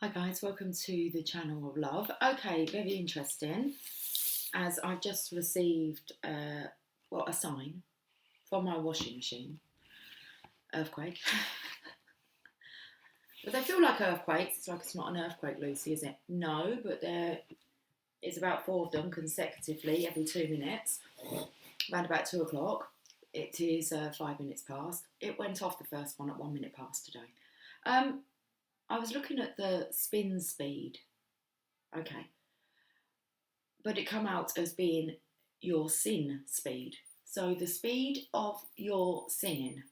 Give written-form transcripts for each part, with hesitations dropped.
Hi guys, welcome to the channel of love. Okay, very interesting, as I've just received a sign from my washing machine. Earthquake. But they feel like earthquakes. It's like it's not an earthquake, Lucy, is it? No, but there is about 4 of them consecutively every 2 minutes, around about 2 o'clock. It is 5 minutes past. It went off the first one at 1 minute past today. I was looking at the spin speed, okay, but it come out as being your sin speed. So the speed of your sinning.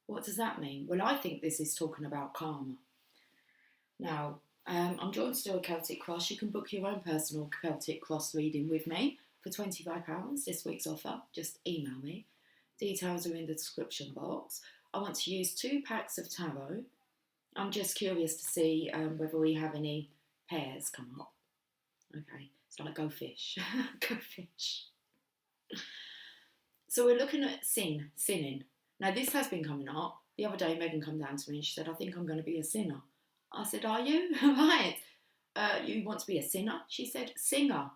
What does that mean? Well, I think this is talking about karma. Now, I'm drawn to do a Celtic cross. You can book your own personal Celtic cross reading with me for £25, this week's offer. Just email me. Details are in the description box. I want to use 2 packs of tarot. I'm just curious to see whether we have any pairs come up. Okay, it's like go fish. Go fish. So we're looking at sinning. Now this has been coming up. The other day Megan came down to me and she said, I think I'm going to be a sinner. I said, are you? Right. You want to be a sinner? She said, singer.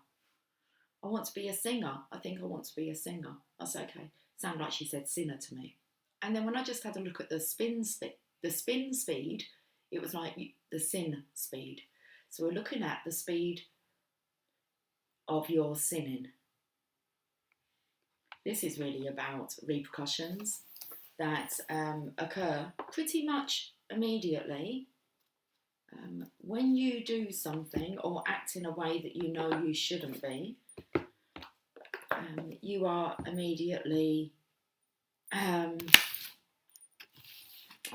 I want to be a singer. I think I want to be a singer. I said, okay. Sounded like she said sinner to me. And then when I just had a look at the spin speed, it was like the sin speed. So we're looking at the speed of your sinning. This is really about repercussions that occur pretty much immediately when you do something or act in a way that you know you shouldn't be. You are immediately, I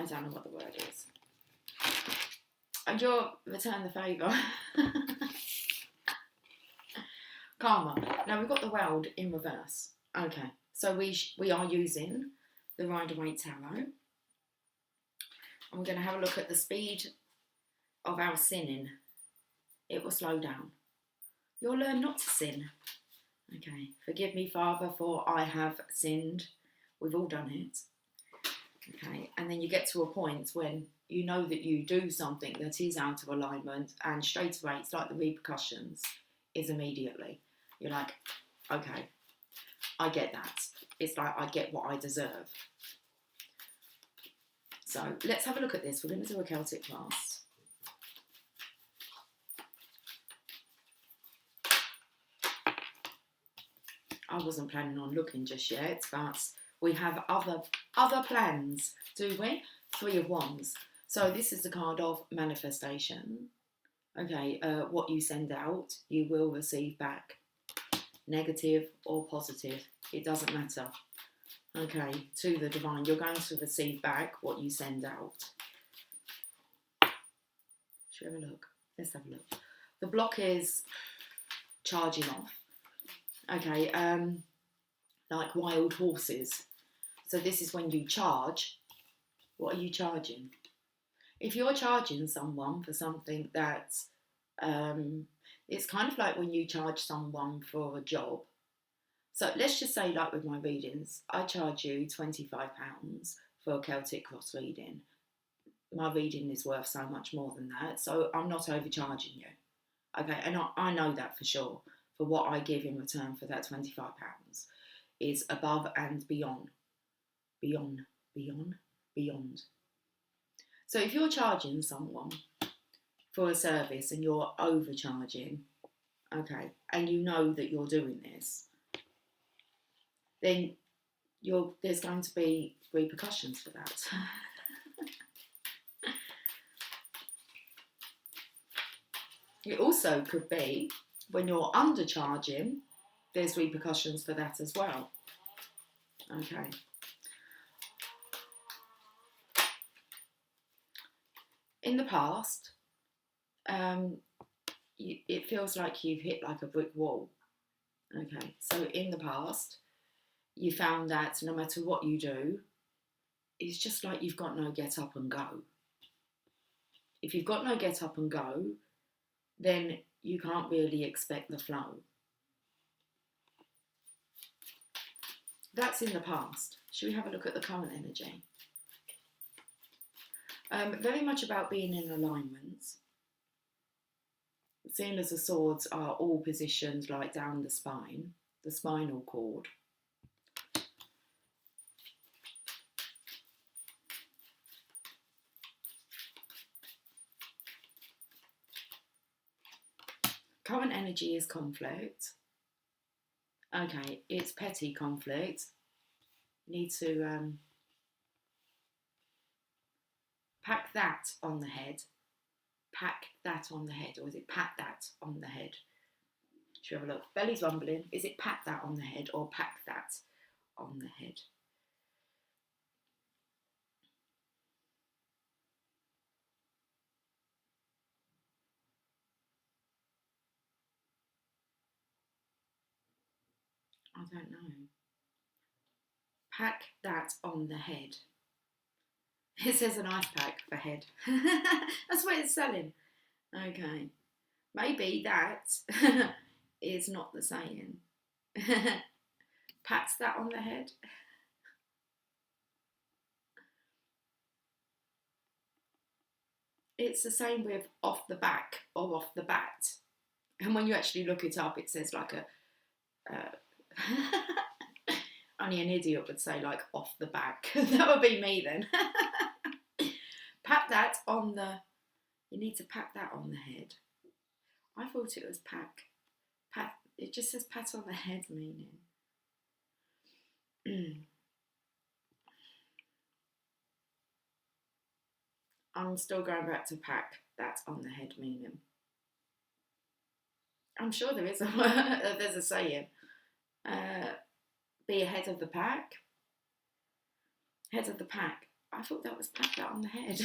don't know what the word is. And you'll return the favour. Karma. Now we've got the world in reverse. Okay, so we are using the Rider-Waite Tarot. And we're going to have a look at the speed of our sinning. It will slow down. You'll learn not to sin. Okay, forgive me, Father, for I have sinned. We've all done it. Okay, and then you get to a point when you know that you do something that is out of alignment, and straight away it's like the repercussions is immediately. You're like, okay, I get that. It's like I get what I deserve. So let's have a look at this. We're going to do a Celtic class. I wasn't planning on looking just yet, but we have other plans, do we? 3 of Wands. So this is the card of manifestation. Okay, what you send out, you will receive back. Negative or positive, it doesn't matter. Okay, to the divine, you're going to receive back what you send out. Should we have a look? Let's have a look. The block is charging off. Okay, like wild horses. So this is when you charge. What are you charging? If you're charging someone for something that, it's kind of like when you charge someone for a job. So let's just say, like with my readings, I charge you £25 for a Celtic cross reading. My reading is worth so much more than that, so I'm not overcharging you. Okay, and I know that for sure. For what I give in return for that £25 is above and beyond. Beyond. So if you're charging someone for a service and you're overcharging, okay, and you know that you're doing this, then there's going to be repercussions for that. It also could be when you're undercharging, there's repercussions for that as well. Okay. In the past, it feels like you've hit like a brick wall. Okay, so in the past, you found that no matter what you do, it's just like you've got no get up and go. If you've got no get up and go, then you can't really expect the flow. That's in the past. Should we have a look at the current energy? Very much about being in alignment. Seeing as the swords are all positioned like down the spine, the spinal cord. Current energy is conflict. Okay, it's petty conflict. Need to pack that on the head. Pack that on the head, or is it pat that on the head? Should we have a look? Belly's rumbling. Is it pat that on the head or pack that on the head? I don't know. Pack that on the head. It says an ice pack for head. That's what it's selling. Okay. Maybe that is not the saying. Pats that on the head. It's the same with off the back or off the bat. And when you actually look it up, it says like a... only an idiot would say like off the back. That would be me then. Pat that on the... You need to pat that on the head. I thought it was pack. Pat. It just says pat on the head meaning. I'm still going back to pack that on the head meaning. I'm sure there is there's a saying. Be ahead of the pack. Head of the pack. I thought that was pack that on the head.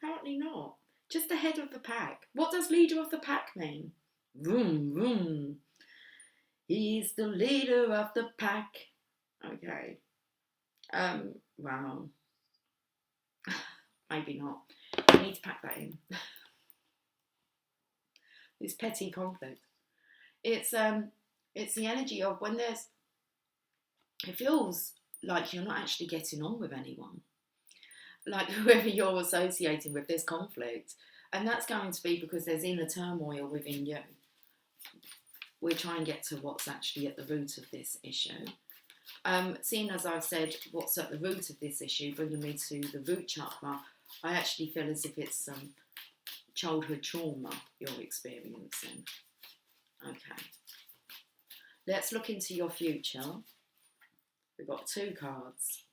Apparently not. Just the head of the pack. What does leader of the pack mean? Vroom, vroom. He's the leader of the pack. Okay. Wow. Maybe not. I need to pack that in. This petty conflict. It's the energy of when there's... It feels like you're not actually getting on with anyone. Like whoever you're associating with, there's conflict. And that's going to be because there's inner turmoil within you. We'll try and get to what's actually at the root of this issue. Seeing as I've said what's at the root of this issue, bringing me to the root chakra, I actually feel as if it's some childhood trauma you're experiencing. Okay. Let's look into your future. We've got two cards.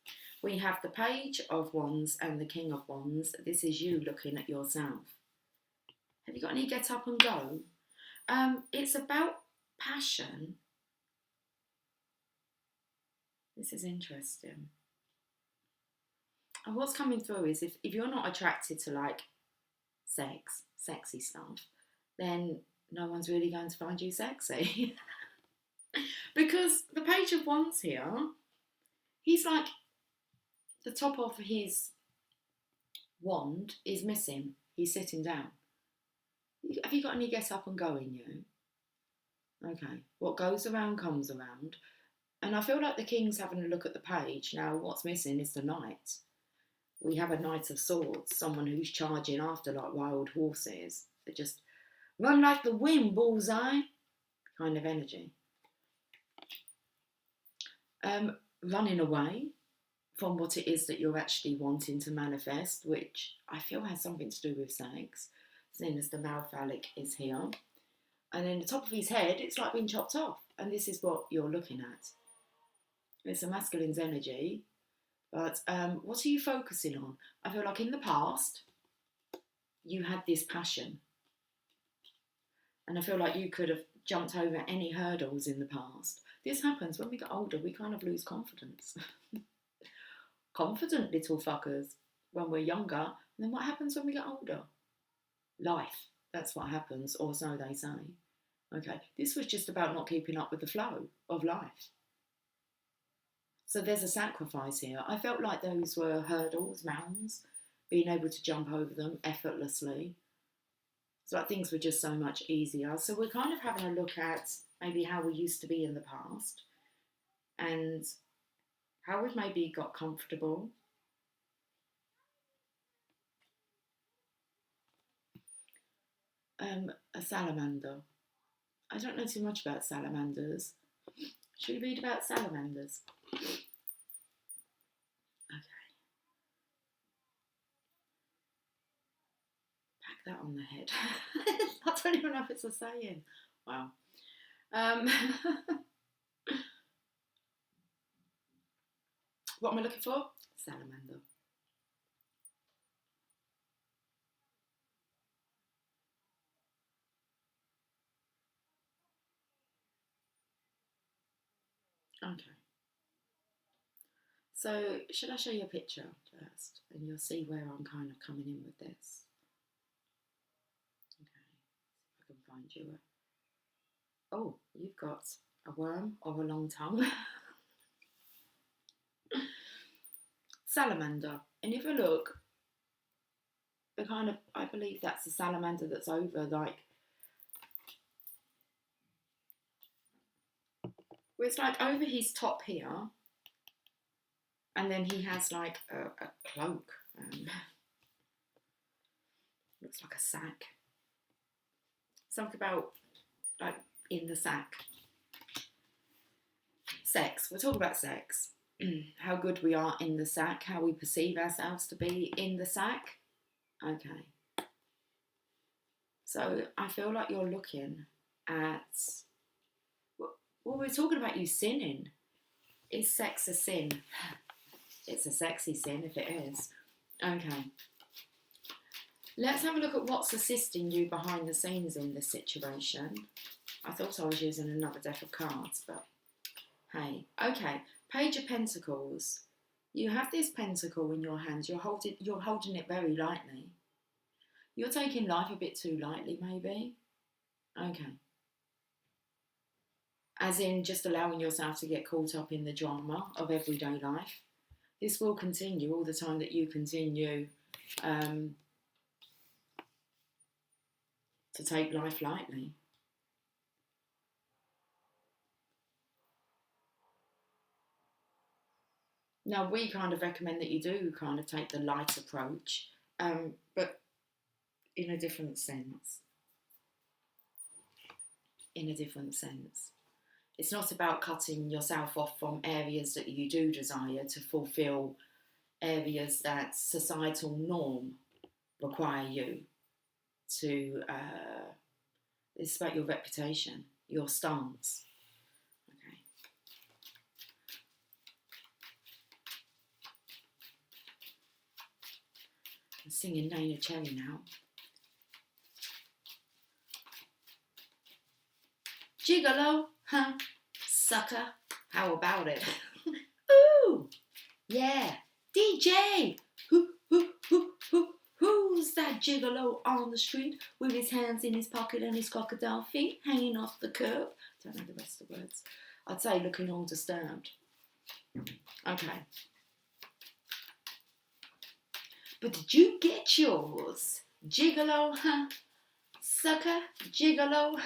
We have the Page of Wands and the King of Wands. This is you looking at yourself. Have you got any get up and go? It's about passion. This is interesting. And what's coming through is if you're not attracted to like sexy stuff, then no one's really going to find you sexy. Because the Page of Wands here, he's like, the top of his wand is missing. He's sitting down. Have you got any get up and go in you? Okay. What goes around comes around. And I feel like the King's having a look at the page. Now, what's missing is the Knight. We have a Knight of Swords, someone who's charging after like wild horses. They just run like the wind, bullseye kind of energy. Running away from what it is that you're actually wanting to manifest, which I feel has something to do with sex, seeing as the male phallic is here. And then the top of his head, it's like being chopped off. And this is what you're looking at. It's a masculine's energy. But what are you focusing on? I feel like in the past, you had this passion. And I feel like you could have jumped over any hurdles in the past. This happens when we get older, we kind of lose confidence. Confident little fuckers when we're younger. And then what happens when we get older? Life. That's what happens, or so they say. Okay, this was just about not keeping up with the flow of life. So there's a sacrifice here. I felt like those were hurdles, mounds, being able to jump over them effortlessly. It's like things were just so much easier. So we're kind of having a look at maybe how we used to be in the past and how we've maybe got comfortable. A salamander. I don't know too much about salamanders. Should we read about salamanders? Okay. Pack that on the head. I don't even know if it's a saying. Wow. What am I looking for? Salamander. Okay. So, should I show you a picture first? And you'll see where I'm kind of coming in with this. Okay. See if I can find you a... Oh, you've got a worm or a long tongue. Salamander. And if you look, the kind of, I believe that's a salamander that's over, like, well, it's like over his top here, and then he has like a cloak. Looks like a sack. Something about like in the sack. Sex. We're talking about sex. How good we are in the sack. How we perceive ourselves to be in the sack. Okay. So I feel like you're looking at... Well, we're talking about you sinning. Is sex a sin? It's a sexy sin if it is. Okay. Let's have a look at what's assisting you behind the scenes in this situation. I thought I was using another deck of cards, but hey. Okay. Page of Pentacles. You have this pentacle in your hands. You're holding it very lightly. You're taking life a bit too lightly, maybe. Okay. As in just allowing yourself to get caught up in the drama of everyday life. This will continue all the time that you continue to take life lightly. Now, we kind of recommend that you do kind of take the light approach, but in a different sense. In a different sense. It's not about cutting yourself off from areas that you do desire to fulfill areas that societal norm require you to... it's about your reputation, your stance. Okay. I'm singing Nana Cherry now. Gigolo, huh? Sucker. How about it? Ooh, yeah. DJ. Who's that gigolo on the street with his hands in his pocket and his crocodile feet hanging off the curb? Don't know the rest of the words. I'd say looking all disturbed. Okay. But did you get yours? Gigolo, huh? Sucker, gigolo.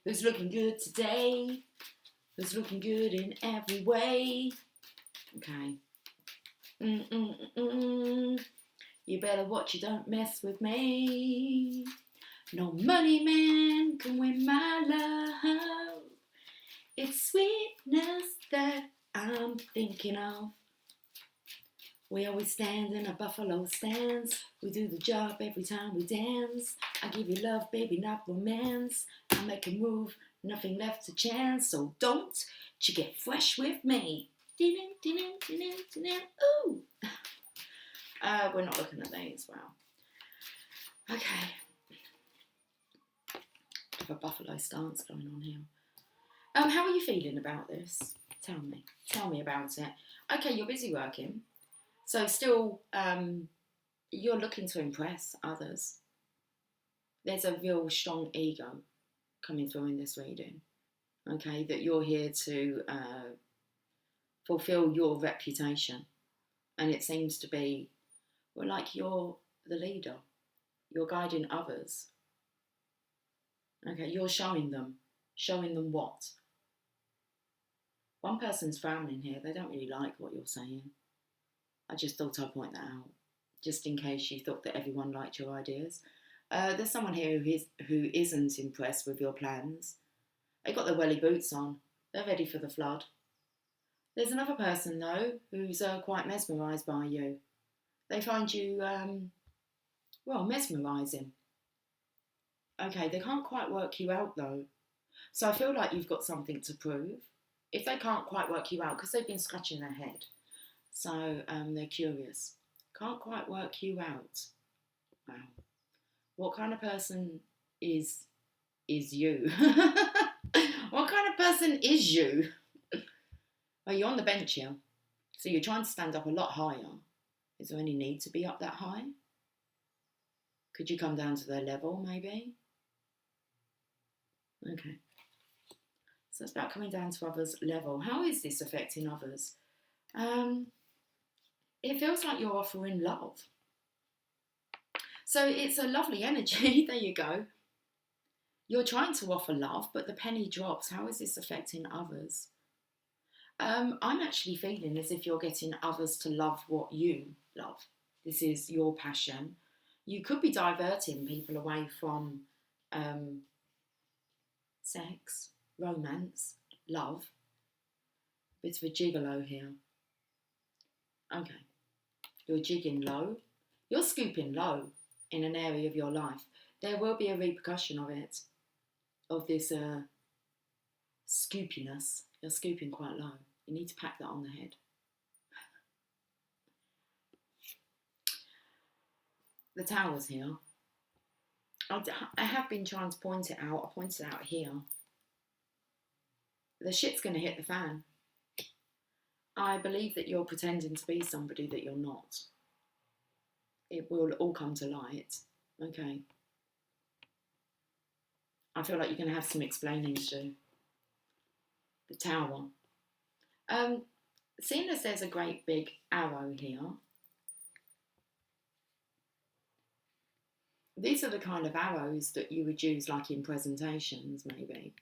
Who's looking good today? Who's looking good in every way? Okay. You better watch you don't mess with me. No money man can win my love. It's sweetness that I'm thinking of. We always stand in a buffalo stance. We do the job every time we dance. I give you love, baby, not romance. I make a move, nothing left to chance. So don't you get fresh with me. Ooh. We're not looking at these. Wow. Okay. Bit of a buffalo stance going on here. How are you feeling about this? Tell me. Tell me about it. Okay, you're busy working. So still, you're looking to impress others. There's a real strong ego coming through in this reading. Okay, that you're here to fulfill your reputation. And it seems to be, well, like you're the leader. You're guiding others. Okay, you're showing them. Showing them what? One person's frowning here. They don't really like what you're saying. I just thought I'd point that out. just in case you thought that everyone liked your ideas. There's someone here who isn't impressed with your plans. They got their welly boots on. They're ready for the flood. There's another person, though, who's quite mesmerised by you. They find you, mesmerising. Okay, they can't quite work you out, though. So I feel like you've got something to prove. If they can't quite work you out, because they've been scratching their head, so they're curious. Can't quite work you out. Wow. What kind of person is you? What kind of person is you? Well, you're on the bench here, so you're trying to stand up a lot higher. Is there any need to be up that high? Could you come down to their level, maybe? Okay. So it's about coming down to others' level. How is this affecting others? It feels like you're offering love. So it's a lovely energy. There you go. You're trying to offer love, but the penny drops. How is this affecting others? I'm actually feeling as if you're getting others to love what you love. This is your passion. You could be diverting people away from sex, romance, love. Bit of a gigolo here. Okay. You're jigging low. You're scooping low in an area of your life. There will be a repercussion of it, of this scoopiness. You're scooping quite low. You need to pack that on the head. The Tower's here. I have been trying to point it out. I pointed it out here. The shit's going to hit the fan. I believe that you're pretending to be somebody that you're not. It will all come to light. Okay. I feel like you're going to have some explaining to do. The Tower. Seeing as there's a great big arrow here, these are the kind of arrows that you would use like in presentations, maybe.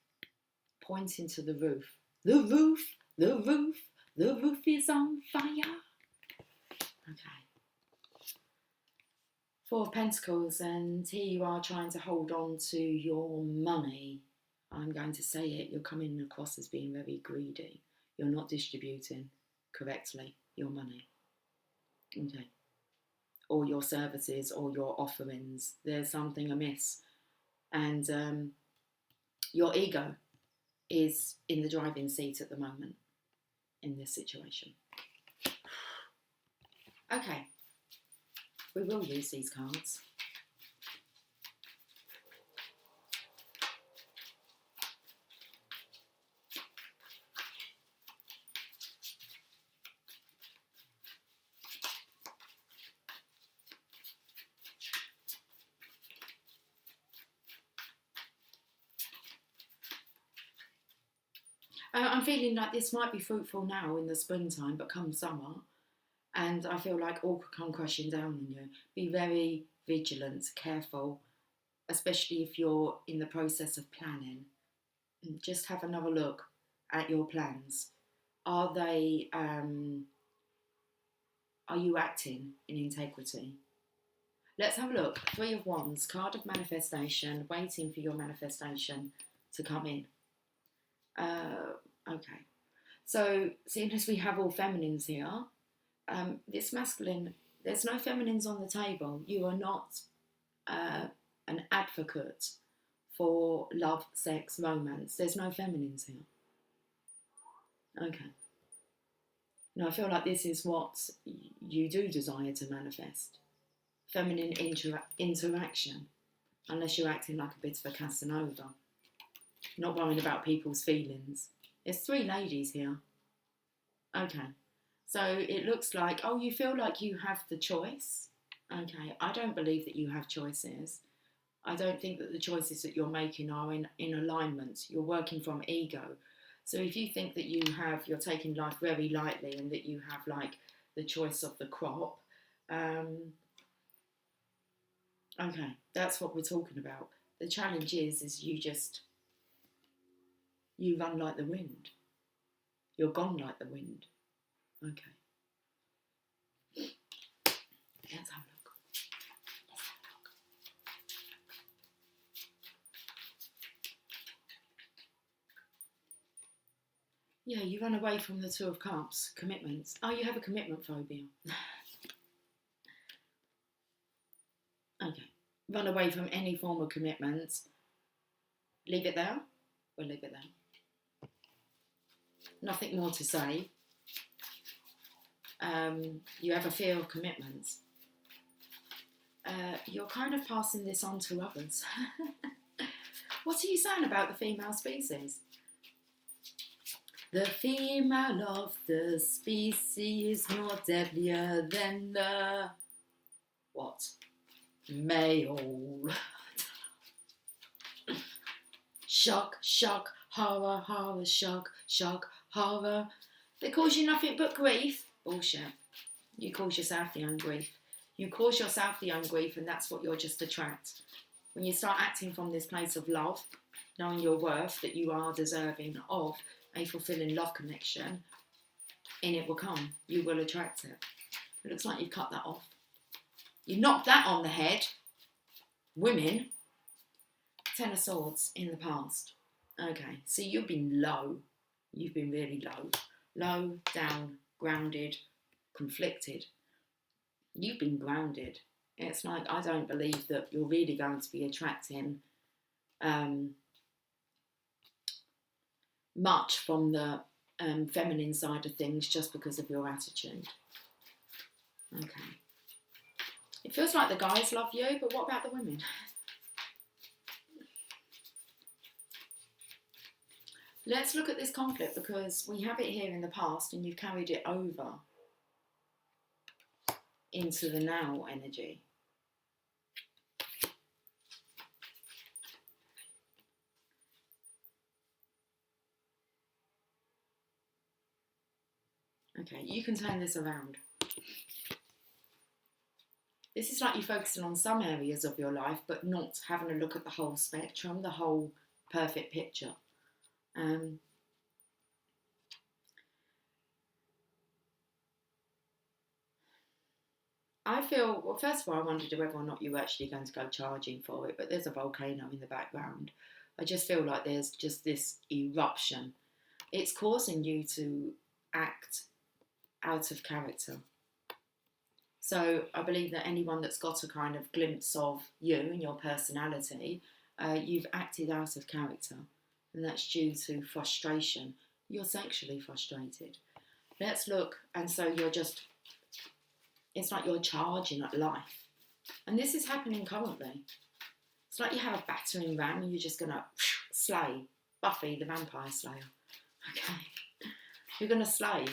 Pointing to the roof. The roof, the roof, the roof is on fire. Okay. Four of Pentacles, and here you are trying to hold on to your money. I'm going to say it, you're coming across as being very greedy. You're not distributing correctly your money. Okay. Or your services or your offerings. There's something amiss. And your ego is in the driving seat at the moment in this situation. Okay. We will use these cards. I'm feeling like this might be fruitful now in the springtime, but come summer, and I feel like all could come crashing down on you. Be very vigilant, careful, especially if you're in the process of planning. And just have another look at your plans. Are you acting in integrity? Let's have a look. Three of Wands, card of manifestation, waiting for your manifestation to come in. Okay. So, seeing as we have all feminines here, this masculine, there's no feminines on the table. You are not an advocate for love, sex, romance. There's no feminines here. Okay. Now, I feel like this is what you do desire to manifest. Feminine interaction. Unless you're acting like a bit of a Casanova. Not worrying about people's feelings. There's three ladies here. Okay. So it looks like, oh, you feel like you have the choice. Okay. I don't believe that you have choices. I don't think that the choices that you're making are in alignment. You're working from ego. So if you think that you're taking life very lightly and that you have like the choice of the crop, okay, that's what we're talking about. The challenge is you run like the wind. You're gone like the wind. Okay. Let's have a look. Yeah, you run away from the Two of Cups, commitments. Oh, you have a commitment phobia. Okay. Run away from any form of commitments. Leave it there. We'll leave it there. Nothing more to say. You have a fear of commitments. You're kind of passing this on to others. What are you saying about the female species? The female of the species more deadlier than the what? Male. Shock, shock, horror, horror, shock, shock, horror. They cause you nothing but grief. Bullshit. You cause yourself the own grief. You cause yourself the own grief, and that's what you'll just attract. When you start acting from this place of love, knowing your worth, that you are deserving of a fulfilling love connection, in it will come. You will attract it. It looks like you've cut that off. You knocked that on the head. Women, 10 of Swords in the past. Okay, so you've been low. You've been really low. Low, down, grounded, conflicted. You've been grounded. It's like, I don't believe that you're really going to be attracting much from the feminine side of things just because of your attitude. Okay. It feels like the guys love you, but what about the women? Let's look at this conflict, because we have it here in the past and you've carried it over into the now energy. Okay, you can turn this around. This is like you're focusing on some areas of your life, but not having a look at the whole spectrum, the whole perfect picture. I feel, well, first of all, I wondered whether or not you were actually going to go charging for it, but there's a volcano in the background. I just feel like there's just this eruption. It's causing you to act out of character. So I believe that anyone that's got a kind of glimpse of you and your personality, you've acted out of character. And that's due to frustration. You're sexually frustrated. Let's look, and so you're just, it's like you're charging at life. And this is happening currently. It's like you have a battering ram and you're just going to slay Buffy the Vampire Slayer. Okay. You're going to slay.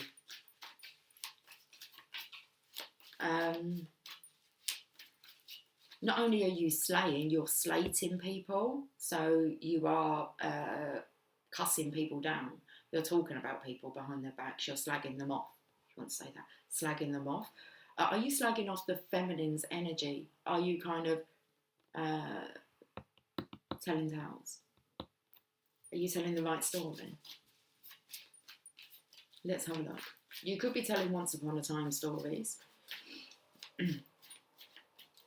Not only are you slaying, you're slating people. So you are cussing people down. You're talking about people behind their backs. You're slagging them off. If you want to say that. Slagging them off. Are you slagging off the feminine's energy? Are you kind of telling tales? Are you telling the right story? Let's have a look. You could be telling once upon a time stories.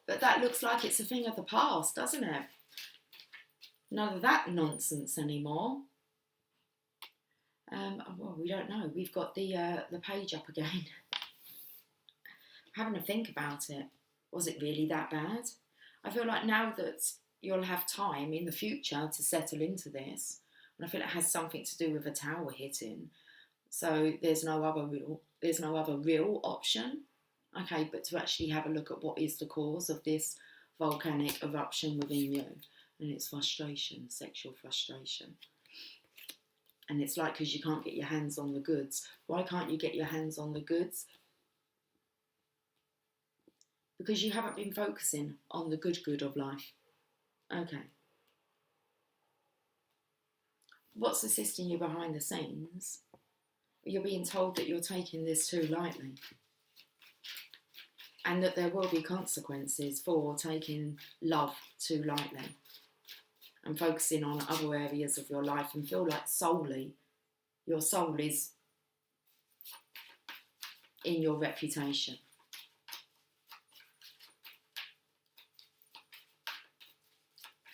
But that looks like it's a thing of the past, doesn't it? None of that nonsense anymore. Well, we don't know. We've got the page up again. Having to think about it. Was it really that bad? I feel like now that you'll have time in the future to settle into this, and I feel it has something to do with a tower hitting. So there's no other real option. Okay, but to actually have a look at what is the cause of this volcanic eruption within you. And it's frustration, sexual frustration. And it's like, because you can't get your hands on the goods. Why can't you get your hands on the goods? Because you haven't been focusing on the good of life. Okay. What's assisting you behind the scenes? You're being told that you're taking this too lightly. And that there will be consequences for taking love too lightly. And focusing on other areas of your life and feel like solely your soul is in your reputation.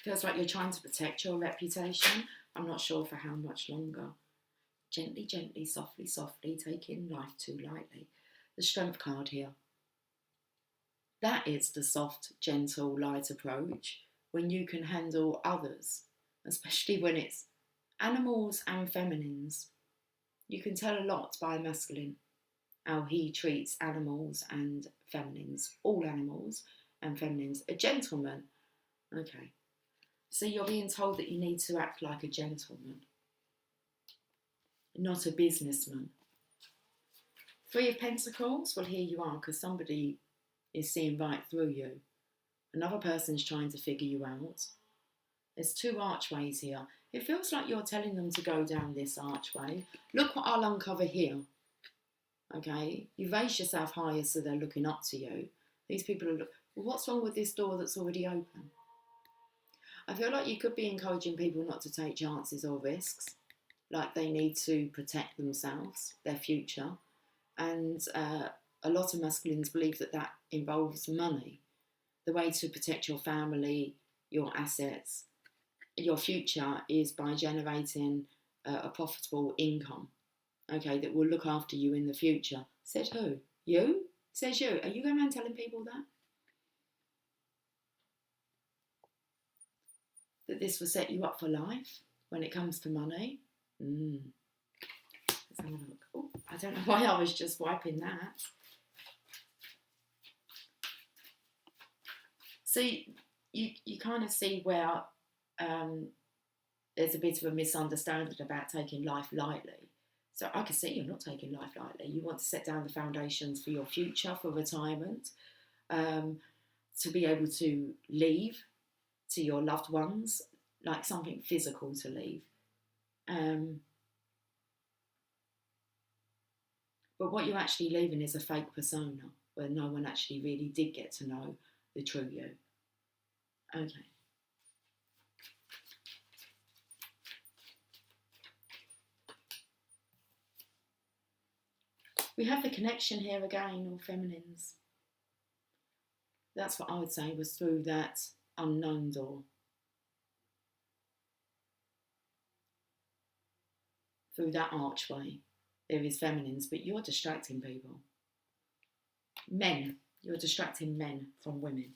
Feels like you're trying to protect your reputation. I'm not sure for how much longer. Gently, gently, softly, softly, taking life too lightly. The Strength card here. That is the soft, gentle, light approach when you can handle others, especially when it's animals and feminines. You can tell a lot by a masculine, how he treats animals and feminines, all animals and feminines. A gentleman, okay. So you're being told that you need to act like a gentleman, not a businessman. Three of Pentacles, well, here you are, because somebody is seeing right through you. Another person's trying to figure you out. There's two archways here. It feels like you're telling them to go down this archway. Look what I'll uncover here. Okay, you raise yourself higher so they're looking up to you. These people are, well, what's wrong with this door that's already open? I feel like you could be encouraging people not to take chances or risks, like they need to protect themselves, their future. And a lot of masculines believe that that involves money. The way to protect your family, your assets, your future is by generating a profitable income, okay, that will look after you in the future. Said who? You? Says you. Are you going around telling people that? That this will set you up for life when it comes to money? Let's have a look. Oh, I don't know why I was just wiping that. So you kind of see where there's a bit of a misunderstanding about taking life lightly. So I can see you're not taking life lightly. You want to set down the foundations for your future, for retirement, to be able to leave to your loved ones, like something physical to leave. But what you're actually leaving is a fake persona where no one actually really did get to know the true you. Okay. We have the connection here again, all feminines. That's what I would say was through that unknown door. Through that archway. There is feminines, but you're distracting people. Men. You're distracting men from women.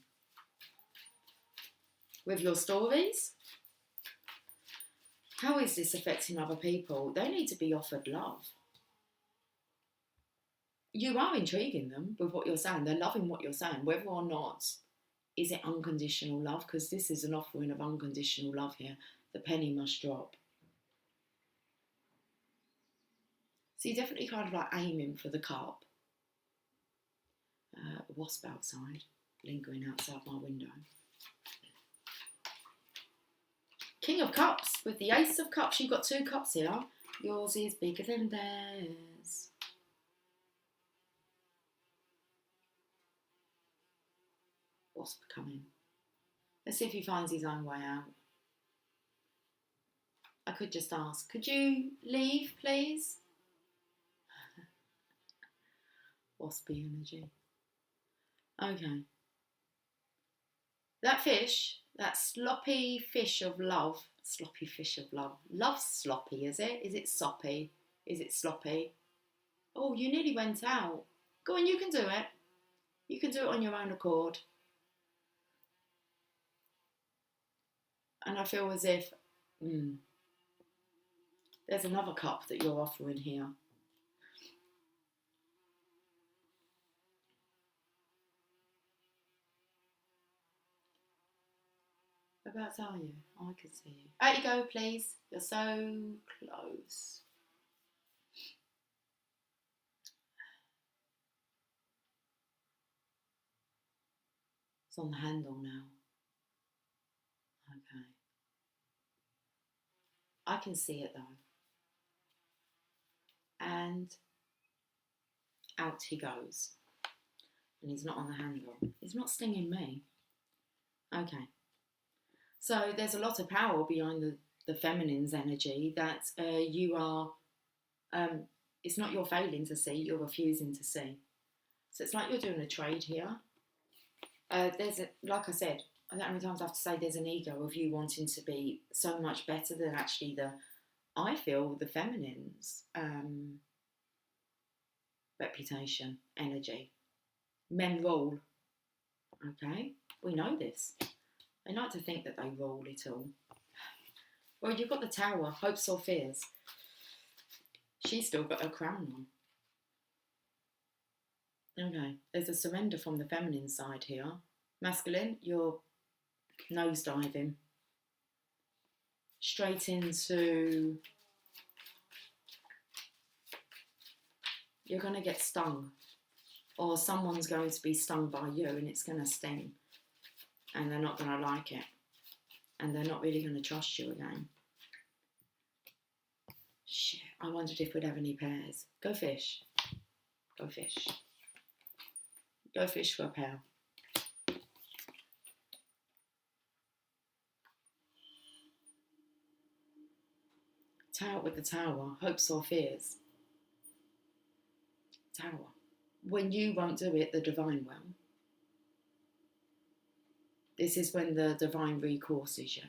With your stories, how is this affecting other people? They need to be offered love. You are intriguing them with what you're saying. They're loving what you're saying, whether or not is it unconditional love, because this is an offering of unconditional love here. The penny must drop. So you're definitely kind of like aiming for the cup. A wasp outside, lingering outside my window. King of Cups with the Ace of Cups. You've got two cups here. Yours is bigger than theirs. Wasp coming. Let's see if he finds his own way out. I could just ask, could you leave, please? Waspy energy. Okay. That fish, that sloppy fish of love. Sloppy fish of love. Love's sloppy, is it? Is it soppy? Is it sloppy? Oh, you nearly went out. Go on, you can do it. You can do it on your own accord. And I feel as if there's another cup that you're offering here. Whereabouts are you? Oh, I can see you. Out you go, please. You're so close. It's on the handle now. Okay. I can see it though. And out he goes. And he's not on the handle. He's not stinging me. Okay. So there's a lot of power behind the feminine's energy that you are, it's not you're failing to see, you're refusing to see. So it's like you're doing a trade here. Like I said, I don't know how many times I have to say there's an ego of you wanting to be so much better than actually I feel the feminine's reputation, energy. Men rule. Okay, we know this. They like to think that they rule it all. Well, you've got the Tower, hopes or fears. She's still got her crown on. Okay, there's a surrender from the feminine side here. Masculine, you're nosediving. Straight into... You're going to get stung. Or someone's going to be stung by you and it's going to sting. And they're not going to like it. And they're not really going to trust you again. Shit, I wondered if we'd have any pairs. Go fish. Go fish. Go fish for a pair. Tower with the Tower. Hopes or fears. Tower. When you won't do it, the divine will. This is when the divine recourses you.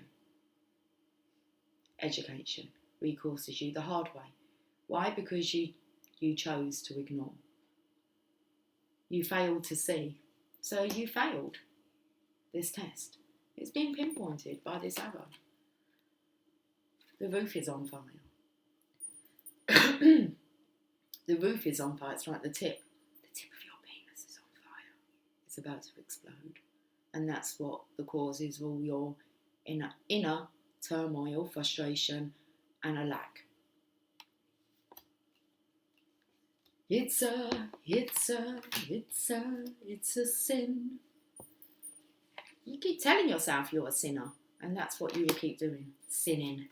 Education recourses you the hard way. Why? Because you chose to ignore. You failed to see. So you failed this test. It's been pinpointed by this arrow. The roof is on fire. The roof is on fire. It's like the tip. The tip of your penis is on fire. It's about to explode. And that's what the cause is of all your inner turmoil, frustration, and a lack. It's a sin. You keep telling yourself you're a sinner, and that's what you will keep doing, sinning.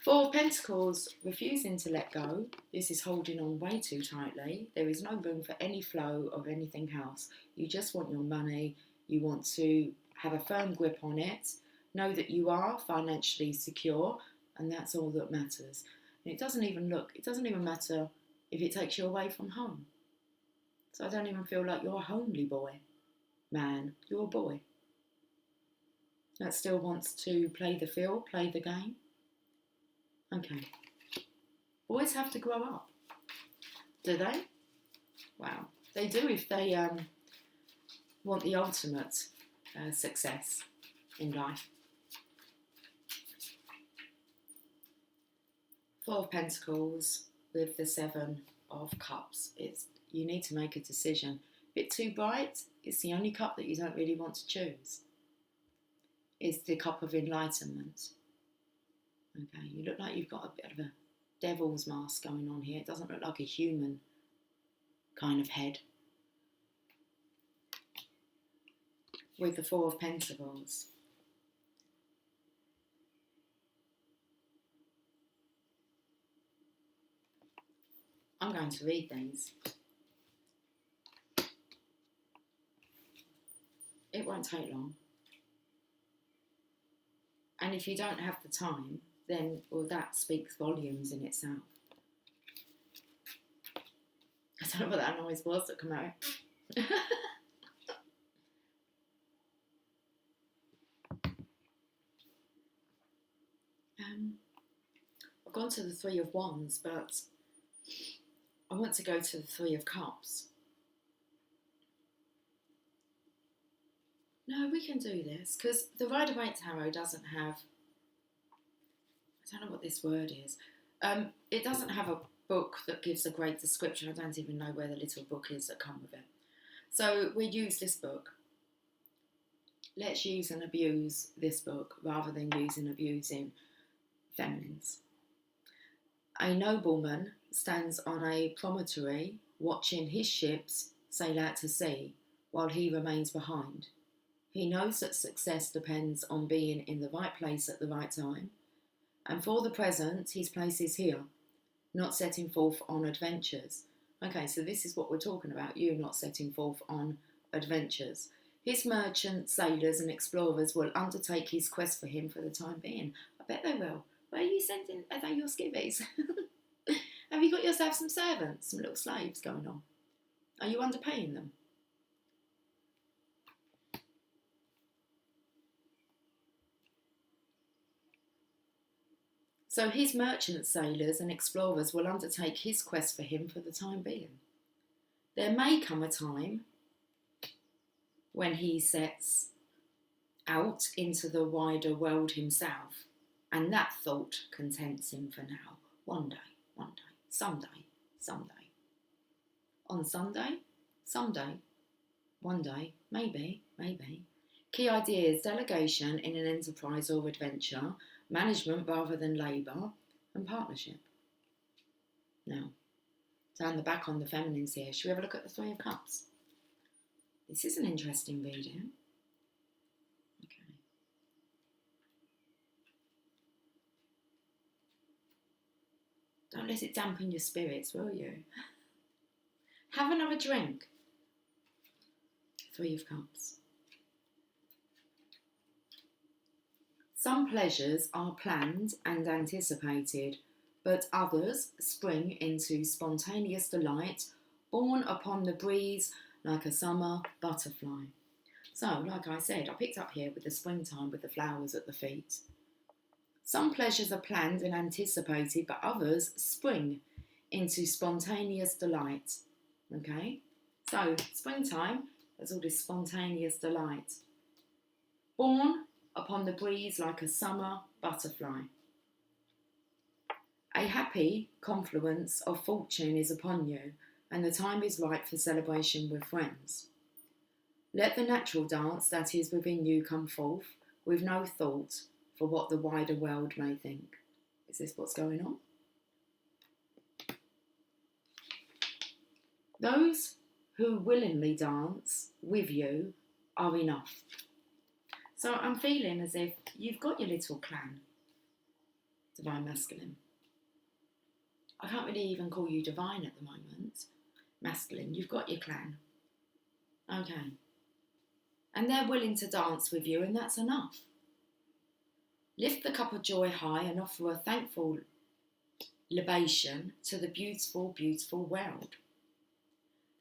Four of Pentacles, refusing to let go. This is holding on way too tightly. There is no room for any flow of anything else. You just want your money. You want to have a firm grip on it. Know that you are financially secure, and that's all that matters. And it doesn't even matter if it takes you away from home. So I don't even feel like you're a homely boy. Man, you're a boy. That still wants to play the field, play the game. Okay. Boys have to grow up. Do they? Wow. They do if they want the ultimate success in life. Four of Pentacles with the Seven of Cups. You need to make a decision. A bit too bright. It's the only cup that you don't really want to choose. It's the cup of enlightenment. Okay, you look like you've got a bit of a devil's mask going on here. It doesn't look like a human kind of head. With the Four of Pentacles. I'm going to read these. It won't take long. And if you don't have the time, then, well, that speaks volumes in itself. I don't know what that noise was that came out. I've gone to the Three of Wands, but I want to go to the Three of Cups. No, we can do this, because the Rider-Waite Tarot doesn't have... I don't know what this word is. It doesn't have a book that gives a great description. I don't even know where the little book is that come with it. So we use this book. Let's use and abuse this book rather than use and abusing feminines. A nobleman stands on a promontory watching his ships sail out to sea while he remains behind. He knows that success depends on being in the right place at the right time. And for the present, his place is here, not setting forth on adventures. Okay, so this is what we're talking about, you not setting forth on adventures. His merchants, sailors and explorers will undertake his quest for him for the time being. I bet they will. Where are you sending? Are they your skivvies? Have you got yourself some servants, some little slaves going on? Are you underpaying them? So his merchant sailors and explorers will undertake his quest for him for the time being. There may come a time when he sets out into the wider world himself, and that thought contents him for now. One day, someday. On Sunday, someday, one day, maybe. Key ideas: delegation in an enterprise or adventure, management rather than labour, and partnership. Now, down the back on the feminines here, should we have a look at the Three of Cups? This is an interesting reading. Okay. Don't let it dampen your spirits, will you? Have another drink. Three of Cups. Some pleasures are planned and anticipated, but others spring into spontaneous delight, borne upon the breeze like a summer butterfly. So, like I said, I picked up here with the springtime with the flowers at the feet. Some pleasures are planned and anticipated, but others spring into spontaneous delight. Okay? So, springtime, there's all this spontaneous delight. Born upon the breeze like a summer butterfly. A happy confluence of fortune is upon you, and the time is right for celebration with friends. Let the natural dance that is within you come forth, with no thought for what the wider world may think. Is this what's going on? Those who willingly dance with you are enough. So I'm feeling as if you've got your little clan, divine masculine. I can't really even call you divine at the moment. Masculine, you've got your clan. Okay. And they're willing to dance with you, and that's enough. Lift the cup of joy high and offer a thankful libation to the beautiful, beautiful world.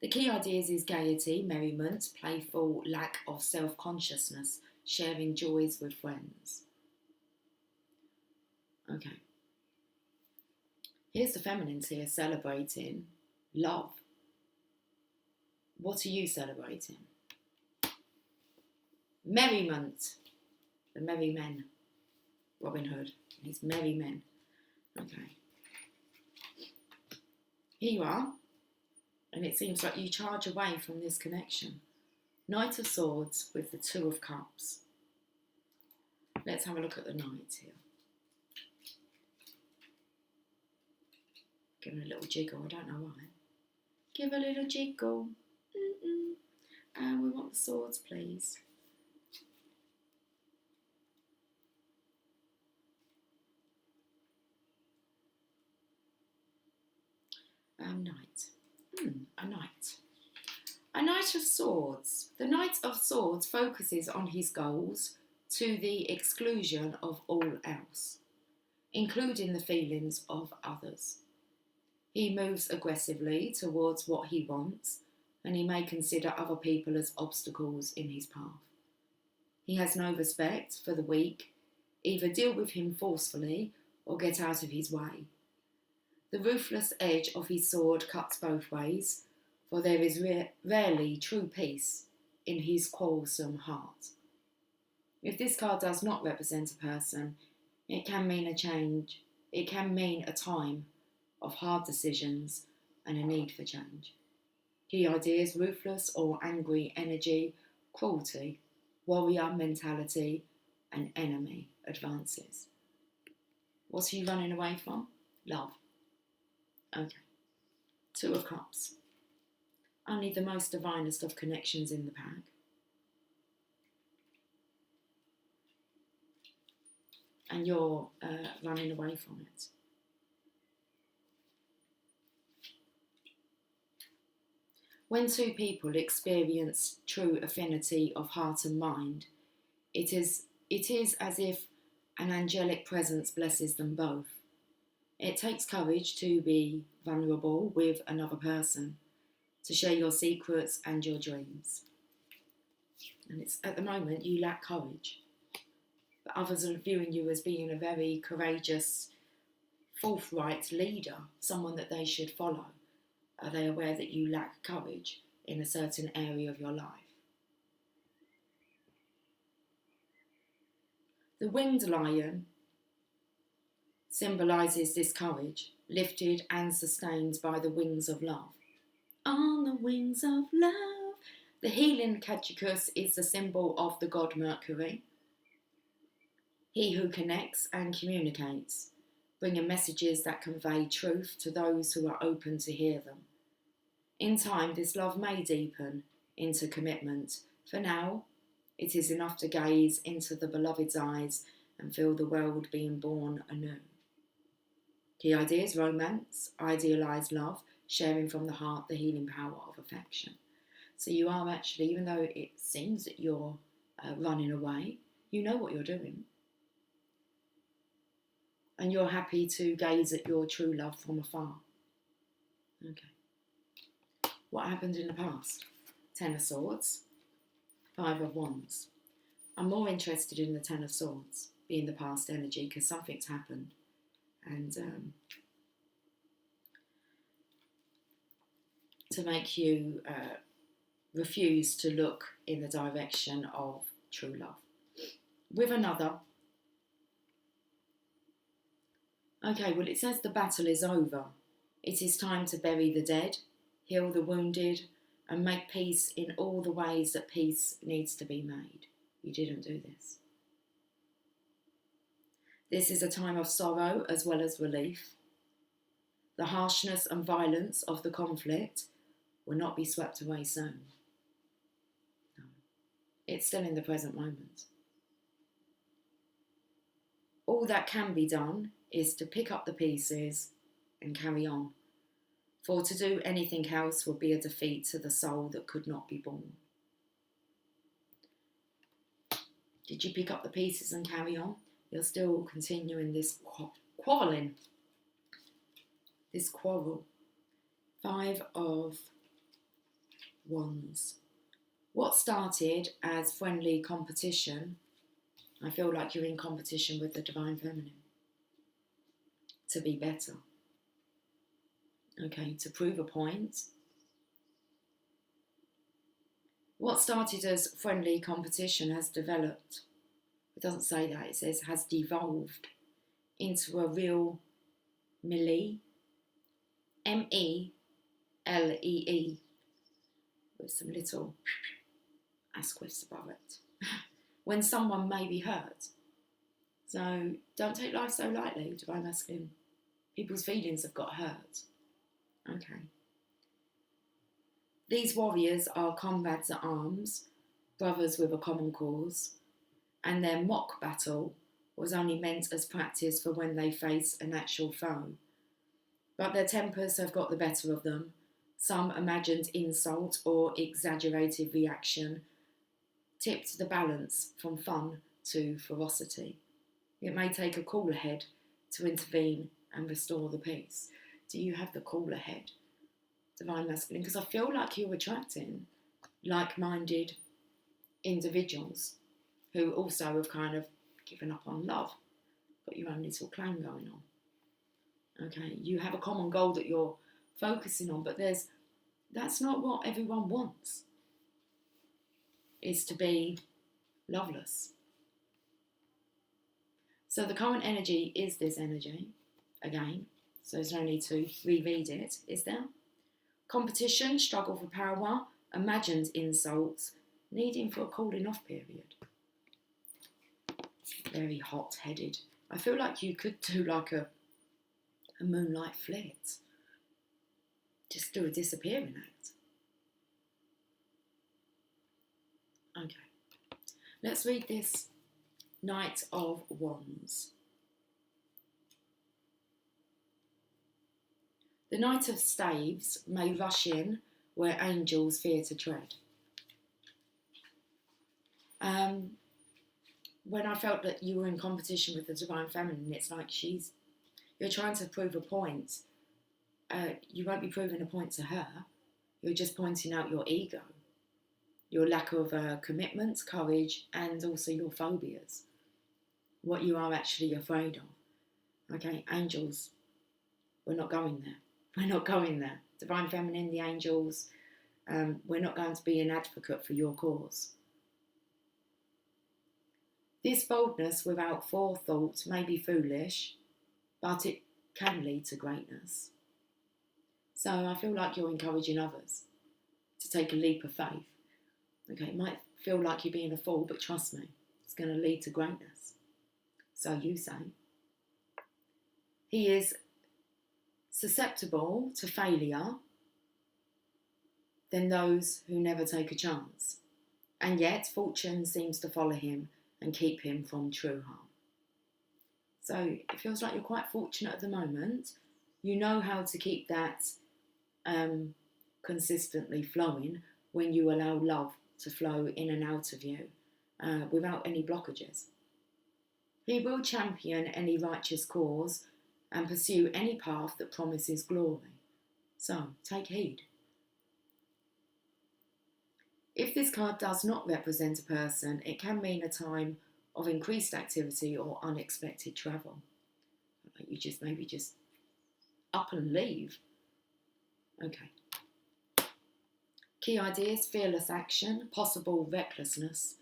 The key ideas is gaiety, merriment, playful lack of self-consciousness, sharing joys with friends. Okay. Here's the feminines here celebrating love. What are you celebrating? Merriment. The merry men. Robin Hood and his merry men. Okay. Here you are. And it seems like you charge away from this connection. Knight of Swords with the Two of Cups. Let's have a look at the Knight here. Give it a little jiggle, I don't know why. Give a little jiggle. And we want the swords, please. Knight. A knight. A Knight of Swords. The Knight of Swords focuses on his goals to the exclusion of all else, including the feelings of others. He moves aggressively towards what he wants, and he may consider other people as obstacles in his path. He has no respect for the weak. Either deal with him forcefully or get out of his way. The ruthless edge of his sword cuts both ways, for there is rarely true peace in his quarrelsome heart. If this card does not represent a person, it can mean a change. It can mean a time of hard decisions and a need for change. Key ideas: ruthless or angry energy, cruelty, warrior mentality, and enemy advances. What are you running away from? Love. Okay. Two of Cups. Only the most divinest of connections in the pack. And you're running away from it. When two people experience true affinity of heart and mind, it is as if an angelic presence blesses them both. It takes courage to be vulnerable with another person, to share your secrets and your dreams. And it's at the moment you lack courage, but others are viewing you as being a very courageous, forthright leader, someone that they should follow? Are they aware that you lack courage in a certain area of your life? The winged lion symbolises this courage, lifted and sustained by the wings of love. On the wings of love. The healing caducus is the symbol of the god Mercury, he who connects and communicates, bringing messages that convey truth to those who are open to hear them. In time, this love may deepen into commitment. For now, it is enough to gaze into the beloved's eyes and feel the world being born anew. Key ideas: romance, idealised love, sharing from the heart the healing power of affection. So you are actually, even though it seems that you're running away, you know what you're doing. And you're happy to gaze at your true love from afar. Okay. What happened in the past? Ten of Swords, Five of Wands. I'm more interested in the Ten of Swords, being the past energy, because something's happened. And to make you refuse to look in the direction of true love. With another, okay, well, it says the battle is over. It is time to bury the dead, heal the wounded, and make peace in all the ways that peace needs to be made. You didn't do this. This is a time of sorrow as well as relief. The harshness and violence of the conflict will not be swept away soon. No. It's still in the present moment. All that can be done is to pick up the pieces and carry on. For to do anything else would be a defeat to the soul that could not be born. Did you pick up the pieces and carry on? You're still continuing this quarrelling. This quarrel. Five of Wands. What started as friendly competition, I feel like you're in competition with the Divine Feminine. To be better. Okay, to prove a point. What started as friendly competition has developed. It doesn't say that, it says has devolved into a real melee. M-E-L-E-E. With some little asterisk above it. When someone may be hurt. So don't take life so lightly, Divine Masculine. People's feelings have got hurt. Okay. These warriors are comrades at arms, brothers with a common cause, and their mock battle was only meant as practice for when they face an actual foe. But their tempers have got the better of them. Some imagined insult or exaggerated reaction tipped the balance from fun to ferocity. It may take a cooler head to intervene and restore the peace. Do you have the cooler head, Divine Masculine? Because I feel like you're attracting like-minded individuals who also have kind of given up on love, got your own little clan going on. Okay, you have a common goal that you're focusing on, but that's not what everyone wants, is to be loveless. So the current energy is this energy, again, so there's no need to reread it, is there? Competition, struggle for power, imagined insults, needing for a cooling off period. Very hot-headed. I feel like you could do like a moonlight flirt. Just do a disappearing act. Okay. Let's read this Knight of Wands. The Knight of Staves may rush in where angels fear to tread. When I felt that you were in competition with the Divine Feminine, it's like you're trying to prove a point. You won't be proving a point to her. You're just pointing out your ego, your lack of commitment, courage, and also your phobias. What you are actually afraid of. Okay, angels we're not going there. We're not going there. Divine Feminine, the angels, we're not going to be an advocate for your cause. This boldness without forethought may be foolish, but it can lead to greatness. So I feel like you're encouraging others to take a leap of faith. Okay, it might feel like you're being a fool, but trust me, it's going to lead to greatness. So you say. He is susceptible to failure than those who never take a chance. And yet fortune seems to follow him and keep him from true harm. So it feels like you're quite fortunate at the moment. You know how to keep that consistently flowing when you allow love to flow in and out of you without any blockages. He will champion any righteous cause and pursue any path that promises glory. So take heed. If this card does not represent a person, it can mean a time of increased activity or unexpected travel. Like you just maybe just up and leave. Okay. Key ideas: fearless action, possible recklessness,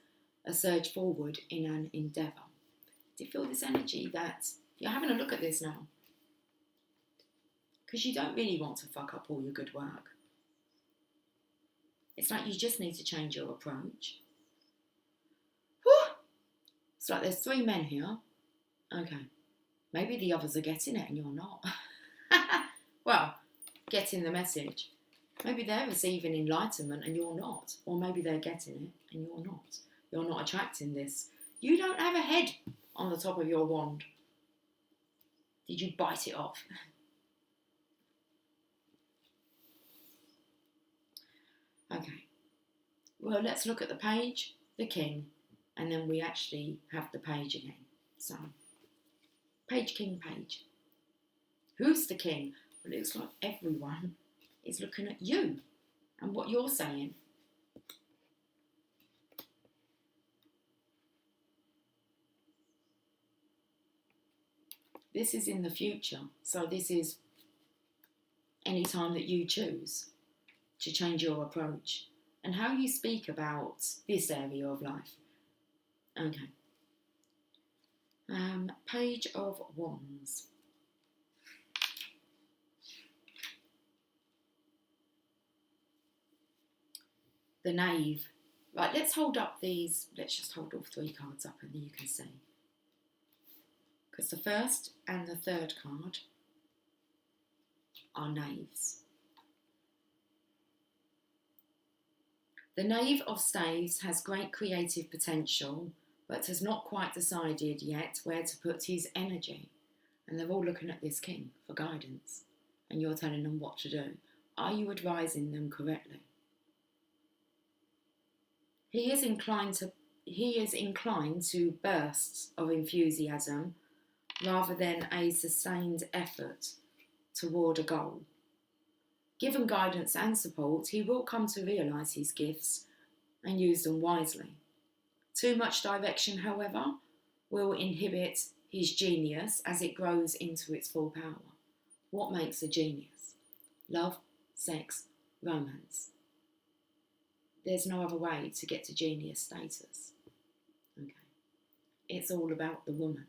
a surge forward in an endeavour. Do you feel this energy that you're having a look at this now? Because you don't really want to fuck up all your good work. It's like you just need to change your approach. Whew. It's like there's 3 men here. Okay. Maybe the others are getting it and you're not. Well, getting the message. Maybe they're receiving enlightenment and you're not. Or maybe they're getting it and you're not. You're not attracting this. You don't have a head on the top of your wand. Did you bite it off? Okay. Well, let's look at the page, the king, and then we actually have the page again. So, page, king, page. Who's the king? Well, it looks like everyone is looking at you and what you're saying. This is in the future, so this is any time that you choose to change your approach and how you speak about this area of life. Okay. Page of Wands. The Knave. Right, let's hold up these. Let's just hold all 3 cards up and then you can see. Because the first and the third card are knaves. The Knave of Staves has great creative potential, but has not quite decided yet where to put his energy. And they're all looking at this king for guidance. And you're telling them what to do. Are you advising them correctly? He is inclined to bursts of enthusiasm rather than a sustained effort toward a goal. Given guidance and support, he will come to realise his gifts and use them wisely. Too much direction, however, will inhibit his genius as it grows into its full power. What makes a genius? Love, sex, romance. There's no other way to get to genius status. Okay. It's all about the woman.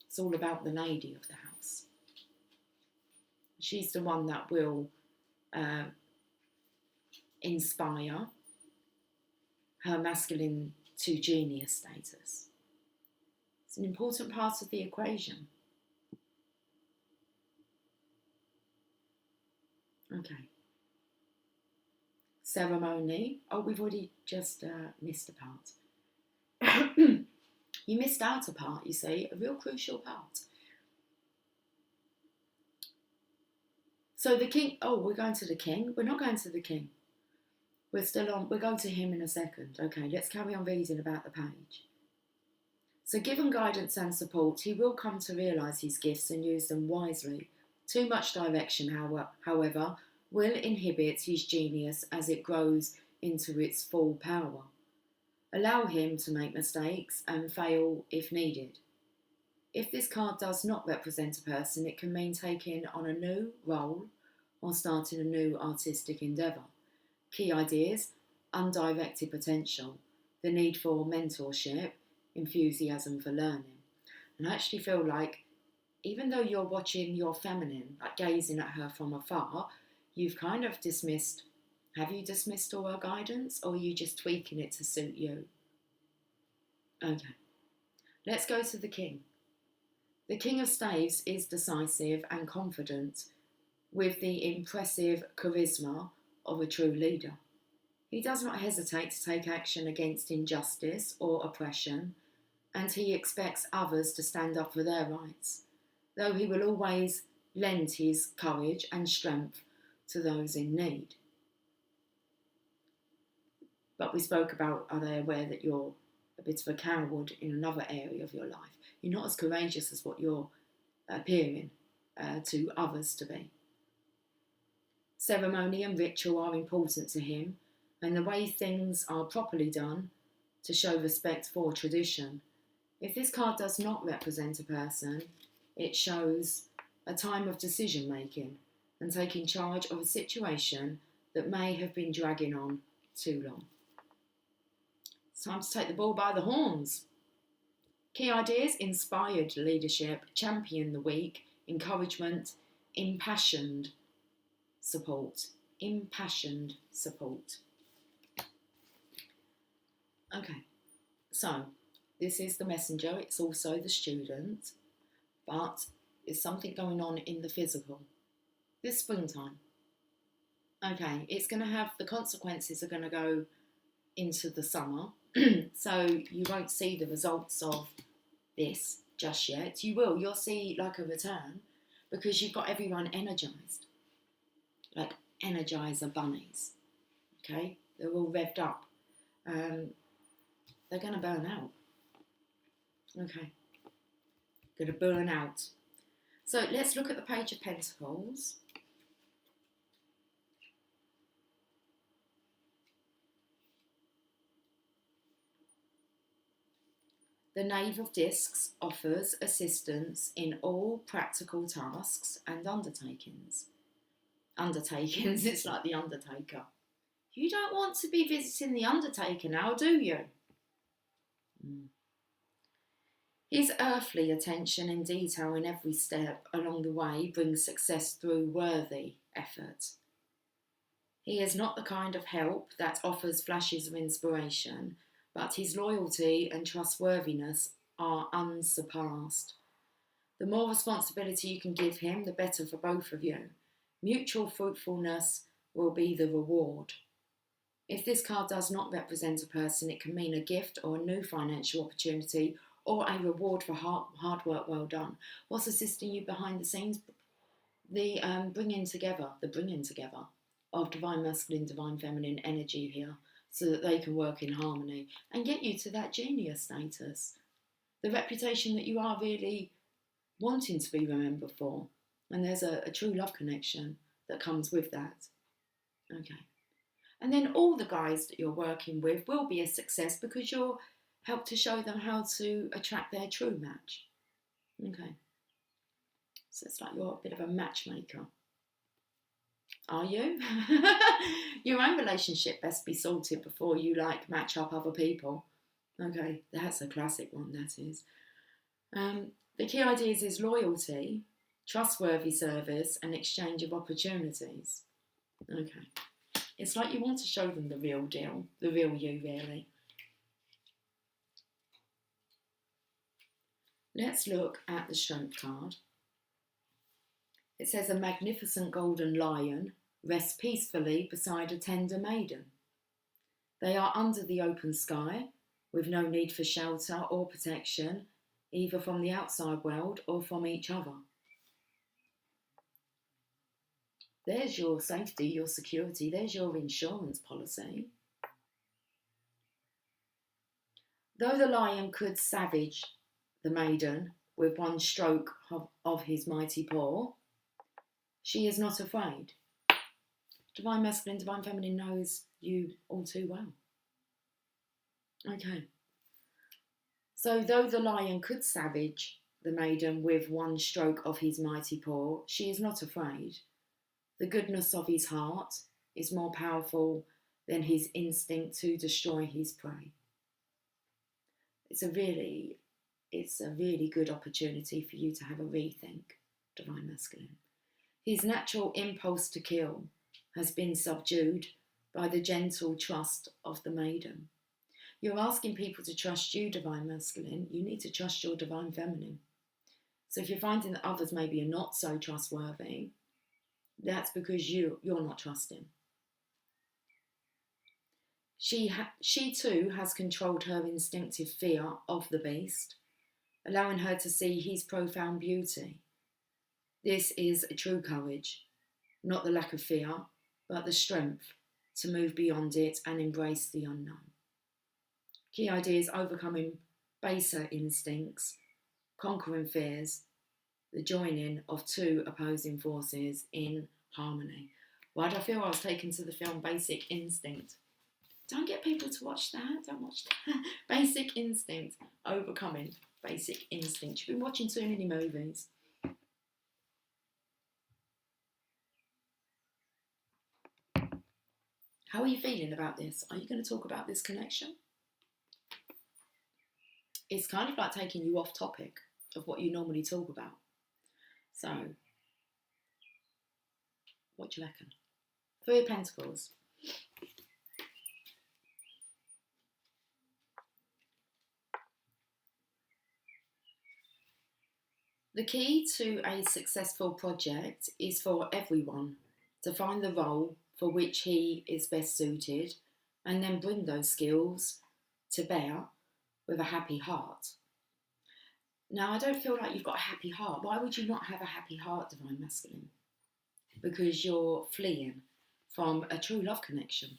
It's all about the lady of the house. She's the one that will inspire her masculine to genius status. It's an important part of the equation. Okay. Ceremony. Oh, we've already just missed a part. You missed out a part, you see, a real crucial part. So the king, we're going to the king. We're not going to the king. We're still on, we're going to him in a second. Okay, let's carry on reading about the page. So given guidance and support, he will come to realise his gifts and use them wisely. Too much direction, however, will inhibit his genius as it grows into its full power. Allow him to make mistakes and fail if needed. If this card does not represent a person, it can mean taking on a new role or starting a new artistic endeavour. Key ideas: undirected potential, the need for mentorship, enthusiasm for learning. And I actually feel like even though you're watching your feminine, like gazing at her from afar, you've kind of dismissed, have you dismissed all her guidance, or are you just tweaking it to suit you? Okay, let's go to the King. The King of Staves is decisive and confident, with the impressive charisma of a true leader. He does not hesitate to take action against injustice or oppression, and he expects others to stand up for their rights, though he will always lend his courage and strength to those in need. But we spoke about, are they aware that you're a bit of a coward in another area of your life? You're not as courageous as what you're appearing to others to be. Ceremony and ritual are important to him, and the way things are properly done to show respect for tradition. If this card does not represent a person, it shows a time of decision making and taking charge of a situation that may have been dragging on too long. It's time to take the bull by the horns. Key ideas: inspired leadership, champion the weak, encouragement, impassioned support. Impassioned support. Okay, so this is the messenger, it's also the student, but there's something going on in the physical. This springtime. Okay, it's going to have, the consequences are going to go into the summer, so you won't see the results of this just yet. You'll see like a return, because you've got everyone energized, like energizer bunnies. Okay, they're all revved up. They're going to burn out. Okay, going to burn out. So let's look at the Page of Pentacles. The Knave of Discs offers assistance in all practical tasks and undertakings. Undertakings, it's like the Undertaker. You don't want to be visiting the Undertaker now, do you? His earthly attention and detail in every step along the way brings success through worthy effort. He is not the kind of help that offers flashes of inspiration, but his loyalty and trustworthiness are unsurpassed. The more responsibility you can give him, the better for both of you. Mutual fruitfulness will be the reward. If this card does not represent a person, it can mean a gift or a new financial opportunity or a reward for hard work well done. What's assisting you behind the scenes? The bringing together of divine masculine, divine feminine energy here, so that they can work in harmony and get you to that genius status. The reputation that you are really wanting to be remembered for. And there's a true love connection that comes with that. Okay. And then all the guys that you're working with will be a success, because you'll help to show them how to attract their true match. Okay. So it's like you're a bit of a matchmaker. Are you? Your own relationship best be sorted before you match up other people. Okay, that's a classic one, that is. The key ideas is loyalty, trustworthy service, and exchange of opportunities. Okay. It's like you want to show them the real deal, the real you, really. Let's look at the Strength card. It says, a magnificent golden lion rests peacefully beside a tender maiden. They are under the open sky, with no need for shelter or protection, either from the outside world or from each other. There's your safety, your security, there's your insurance policy. Though the lion could savage the maiden with one stroke of his mighty paw, she is not afraid. Divine masculine, divine feminine knows you all too well. Okay. So though the lion could savage the maiden with one stroke of his mighty paw. She is not afraid. The goodness of his heart is more powerful than his instinct to destroy his prey. It's a really good opportunity for you to have a rethink, Divine Masculine. His natural impulse to kill has been subdued by the gentle trust of the maiden. You're asking people to trust you, Divine Masculine. You need to trust your Divine Feminine. So if you're finding that others maybe are not so trustworthy, that's because you're not trusting. She too has controlled her instinctive fear of the beast, allowing her to see his profound beauty. This is a true courage, not the lack of fear, but the strength to move beyond it and embrace the unknown. Key ideas: overcoming baser instincts, conquering fears, the joining of two opposing forces in harmony. Why do I feel I was taken to the film Basic Instinct? Don't get people to watch that. Don't watch that. Basic Instinct. Overcoming Basic Instinct. You've been watching too many movies. How are you feeling about this? Are you going to talk about this connection? It's kind of like taking you off topic of what you normally talk about. So, what do you reckon? Three of Pentacles. The key to a successful project is for everyone to find the role for which he is best suited and then bring those skills to bear with a happy heart. Now, I don't feel like you've got a happy heart. Why would you not have a happy heart, Divine Masculine? Because you're fleeing from a true love connection.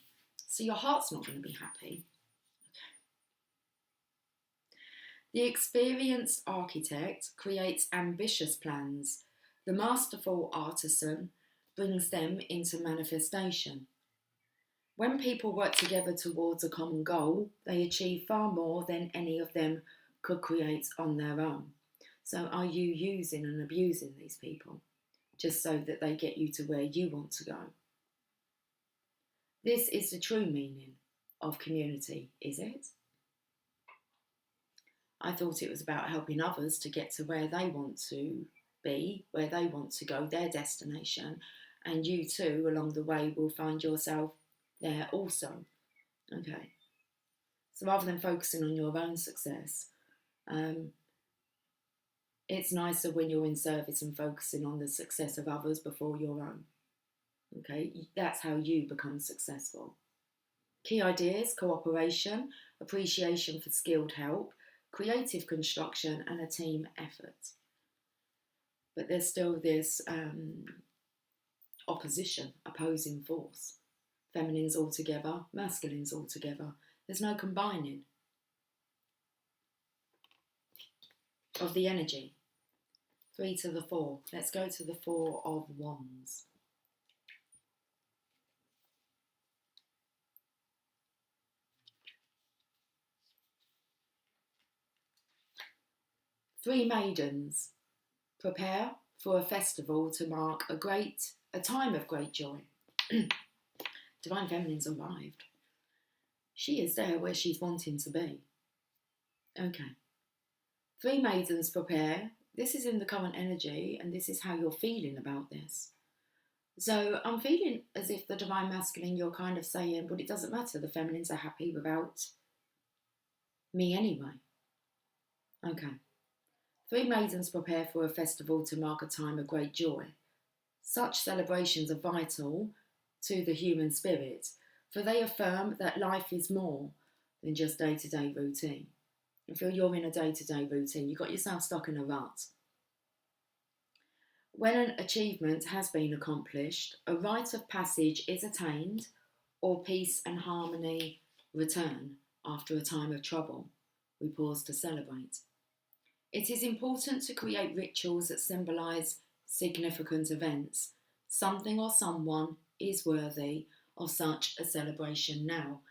So your heart's not going to be happy. The experienced architect creates ambitious plans. The masterful artisan brings them into manifestation. When people work together towards a common goal, they achieve far more than any of them could create on their own. So are you using and abusing these people just so that they get you to where you want to go? This is the true meaning of community, is it? I thought it was about helping others to get to where they want to be, where they want to go, their destination, and you too, along the way, will find yourself there also. Okay. So rather than focusing on your own success, it's nicer when you're in service and focusing on the success of others before your own. Okay, that's how you become successful. Key ideas: cooperation, appreciation for skilled help, creative construction, and a team effort. But there's still this opposition, opposing force. Feminines all together, masculines all together. There's no combining of the energy. 3 to the 4. Let's go to the 4 of Wands. Three maidens prepare for a festival to mark a time of great joy. Divine Feminine's arrived. She is there where she's wanting to be. Okay. Three maidens prepare. This is in the current energy, and this is how you're feeling about this. So I'm feeling as if the Divine Masculine, you're kind of saying, but it doesn't matter, the Feminines are happy without me anyway. Okay. Three maidens prepare for a festival to mark a time of great joy. Such celebrations are vital to the human spirit, for they affirm that life is more than just day-to-day routine. You feel you're in a day-to-day routine, you've got yourself stuck in a rut. When an achievement has been accomplished, a rite of passage is attained, or peace and harmony return after a time of trouble. We pause to celebrate. It is important to create rituals that symbolise significant events. Something or someone is worthy of such a celebration now.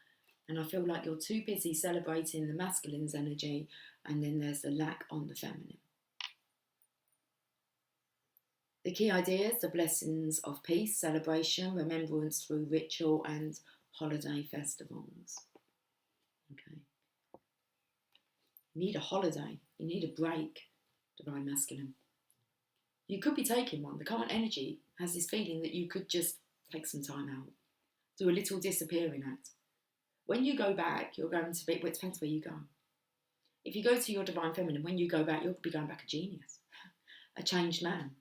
And I feel like you're too busy celebrating the masculine's energy, and then there's the lack on the feminine. The key ideas, the blessings of peace, celebration, remembrance through ritual and holiday festivals. Okay. You need a holiday. You need a break, Divine Masculine. You could be taking one. The current energy has this feeling that you could just take some time out. Do a little disappearing act. When you go back, you're going to be, well, it depends where you go. If you go to your Divine Feminine, when you go back, you'll be going back a genius, a changed man.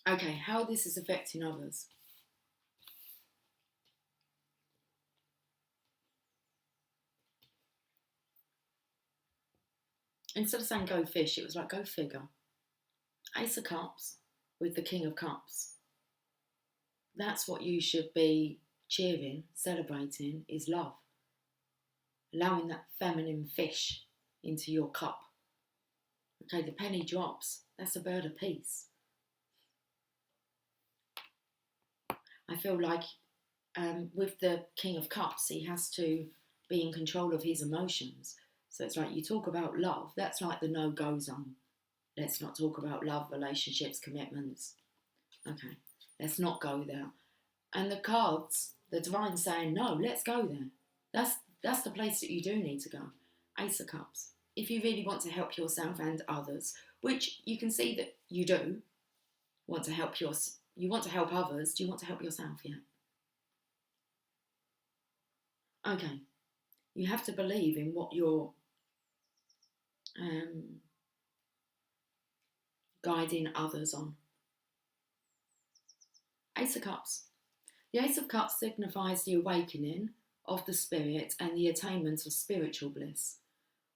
Okay, how this is affecting others. Instead of saying go fish, it was like go figure. Ace of Cups with the King of Cups. That's what you should be cheering, celebrating, is love. Allowing that feminine fish into your cup. Okay, the penny drops. That's a bird of peace. I feel like with the King of Cups, he has to be in control of his emotions. So it's like you talk about love, that's like the no-go zone. Let's not talk about love, relationships, commitments. Okay, let's not go there. And the cards, the Divine saying, no, let's go there. That's the place that you do need to go. Ace of Cups. If you really want to help yourself and others, which you can see that you do, you want to help others, do you want to help yourself yet? Okay, you have to believe in what you're guiding others on. Ace of Cups. The Ace of Cups signifies the awakening of the spirit and the attainment of spiritual bliss.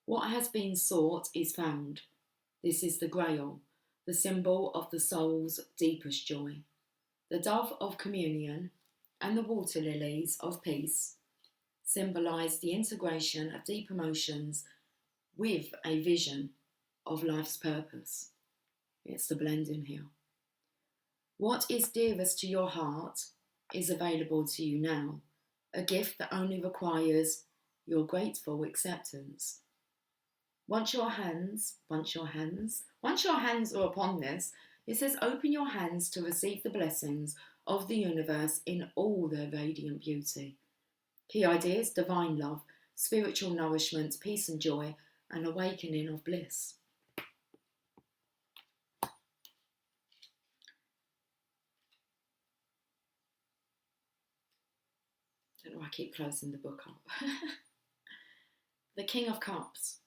What has been sought is found. This is the Grail, the symbol of the soul's deepest joy. The dove of communion and the water lilies of peace symbolise the integration of deep emotions with a vision of life's purpose. It's the blending here. What is dearest to your heart is available to you now, a gift that only requires your grateful acceptance. Once your hands are upon this, it says open your hands to receive the blessings of the universe in all their radiant beauty. Key ideas, divine love, spiritual nourishment, peace and joy, and awakening of bliss. I don't know why I keep closing the book up. The King of Cups.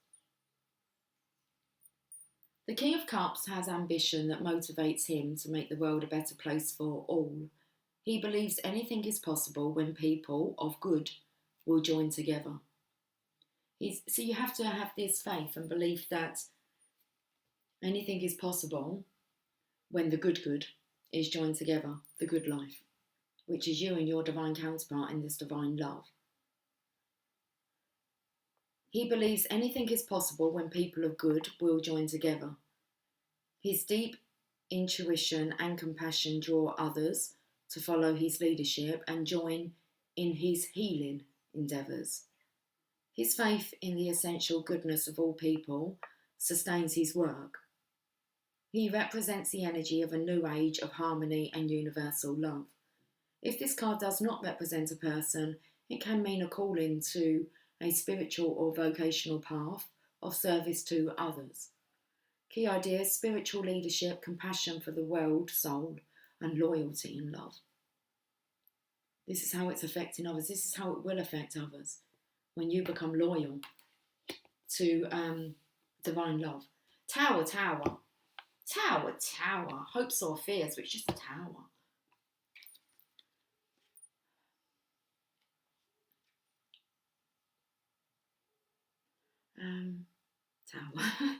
The King of Cups has ambition that motivates him to make the world a better place for all. He believes anything is possible when people of good will join together. So you have to have this faith and belief that anything is possible when the good is joined together, the good life, which is you and your divine counterpart in this divine love. He believes anything is possible when people of good will join together. His deep intuition and compassion draw others to follow his leadership and join in his healing endeavours. His faith in the essential goodness of all people sustains his work. He represents the energy of a new age of harmony and universal love. If this card does not represent a person, it can mean a calling to a spiritual or vocational path of service to others. Key ideas, spiritual leadership, compassion for the world, soul, and loyalty and love. This is how it's affecting others. This is how it will affect others when you become loyal to divine love. Tower. Hopes or fears, which is just a tower. Tower.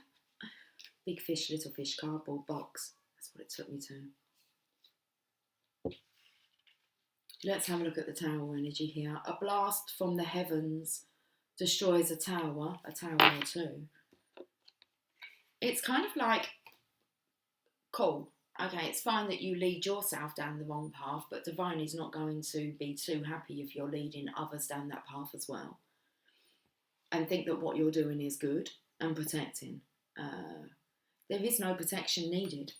Big fish, little fish, cardboard box. That's what it took me to. Let's have a look at the tower energy here. A blast from the heavens destroys a tower or two. It's kind of like, cool, okay, it's fine that you lead yourself down the wrong path, but divine is not going to be too happy if you're leading others down that path as well. And think that what you're doing is good and protecting. there is no protection needed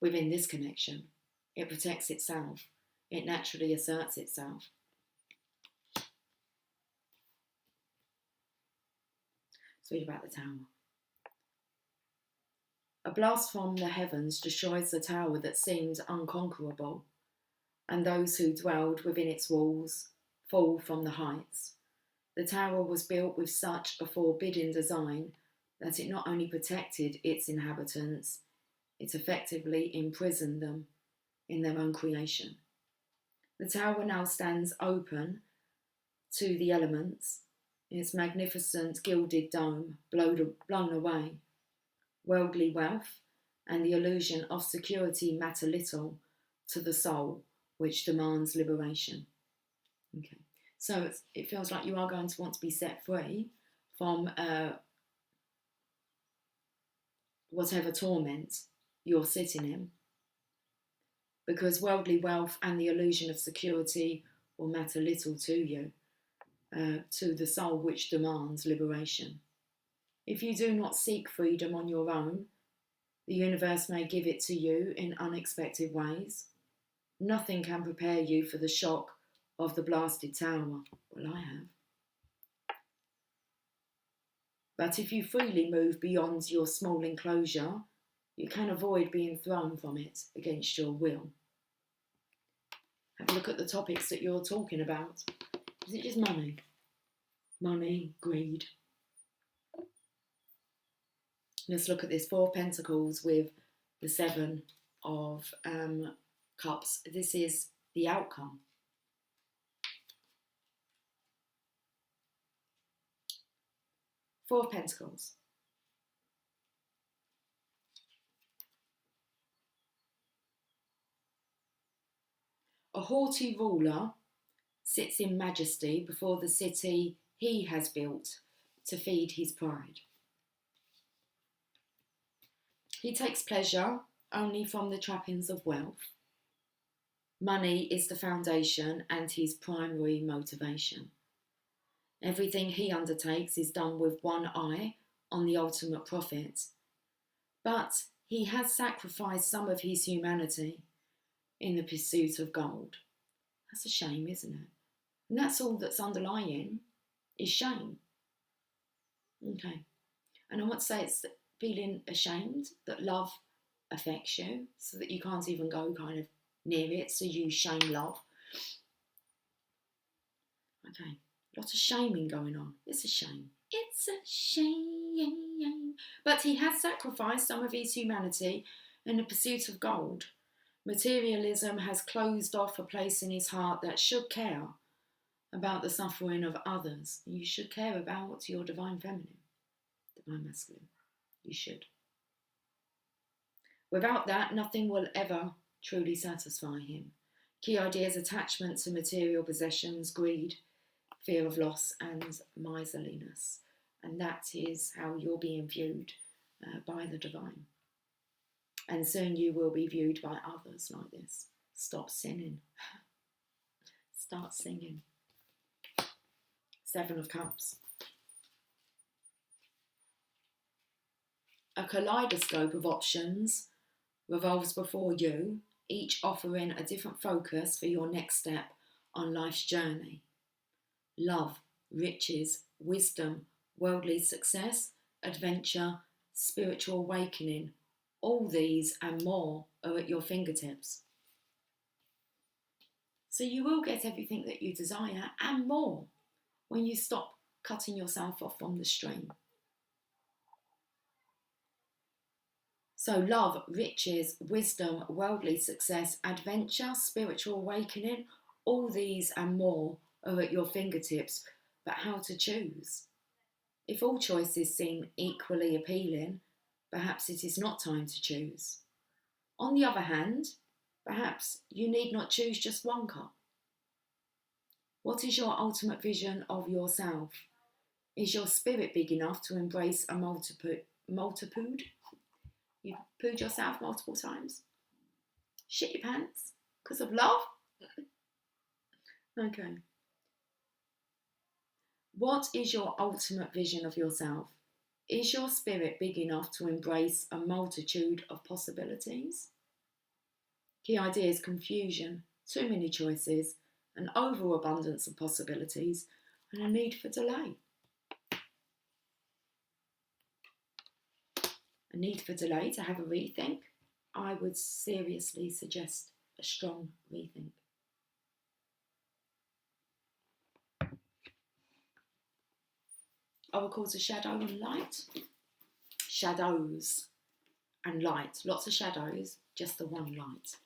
within this connection. It protects itself. It naturally asserts itself. Let's read about the tower. A blast from the heavens destroys the tower that seemed unconquerable, and those who dwelled within its walls fall from the heights. The tower was built with such a forbidding design that it not only protected its inhabitants, it effectively imprisoned them in their own creation. The tower now stands open to the elements, its magnificent gilded dome blown away. Worldly wealth and the illusion of security matter little to the soul, which demands liberation. Okay, so it feels like you are going to want to be set free from whatever torment you're sitting in, because worldly wealth and the illusion of security will matter little to you, to the soul which demands liberation. If you do not seek freedom on your own, the universe may give it to you in unexpected ways. Nothing can prepare you for the shock of the blasted tower. Well, I have. But if you freely move beyond your small enclosure, you can avoid being thrown from it against your will. Have a look at the topics that you're talking about. Is it just money? Money, greed. Let's look at this 4 of Pentacles with the 7 of Cups. This is the outcome. Four of Pentacles. A haughty ruler sits in majesty before the city he has built to feed his pride. He takes pleasure only from the trappings of wealth. Money is the foundation and his primary motivation. Everything he undertakes is done with one eye on the ultimate profit. But he has sacrificed some of his humanity in the pursuit of gold. That's a shame, isn't it? And that's all that's underlying is shame. Okay. And I want to say it's feeling ashamed that love affects you so that you can't even go kind of near it, so you shame love. Okay. A lot of shaming going on. It's a shame. It's a shame. But he has sacrificed some of his humanity in the pursuit of gold. Materialism has closed off a place in his heart that should care about the suffering of others. You should care about your divine feminine, divine masculine. You should. Without that, nothing will ever truly satisfy him. Key ideas: attachment to material possessions, greed, fear of loss, and miserliness. And that is how you're being viewed by the divine. And soon you will be viewed by others like this. Stop sinning. Start singing. 7 of Cups. A kaleidoscope of options revolves before you, each offering a different focus for your next step on life's journey. Love, riches, wisdom, worldly success, adventure, spiritual awakening, all these and more are at your fingertips. So you will get everything that you desire and more when you stop cutting yourself off from the stream. So love, riches, wisdom, worldly success, adventure, spiritual awakening, all these and more are at your fingertips, but how to choose? If all choices seem equally appealing, perhaps it is not time to choose. On the other hand, perhaps you need not choose just one cup. What is your ultimate vision of yourself? Is your spirit big enough to embrace a multitude? You pooed yourself multiple times? Shit your pants? Because of love? Okay. What is your ultimate vision of yourself? Is your spirit big enough to embrace a multitude of possibilities? Key ideas: confusion, too many choices, an overabundance of possibilities, and a need for delay. A need for delay to have a rethink. I would seriously suggest a strong rethink. Oracles of shadow and light. Shadows and light. Lots of shadows, just the one light.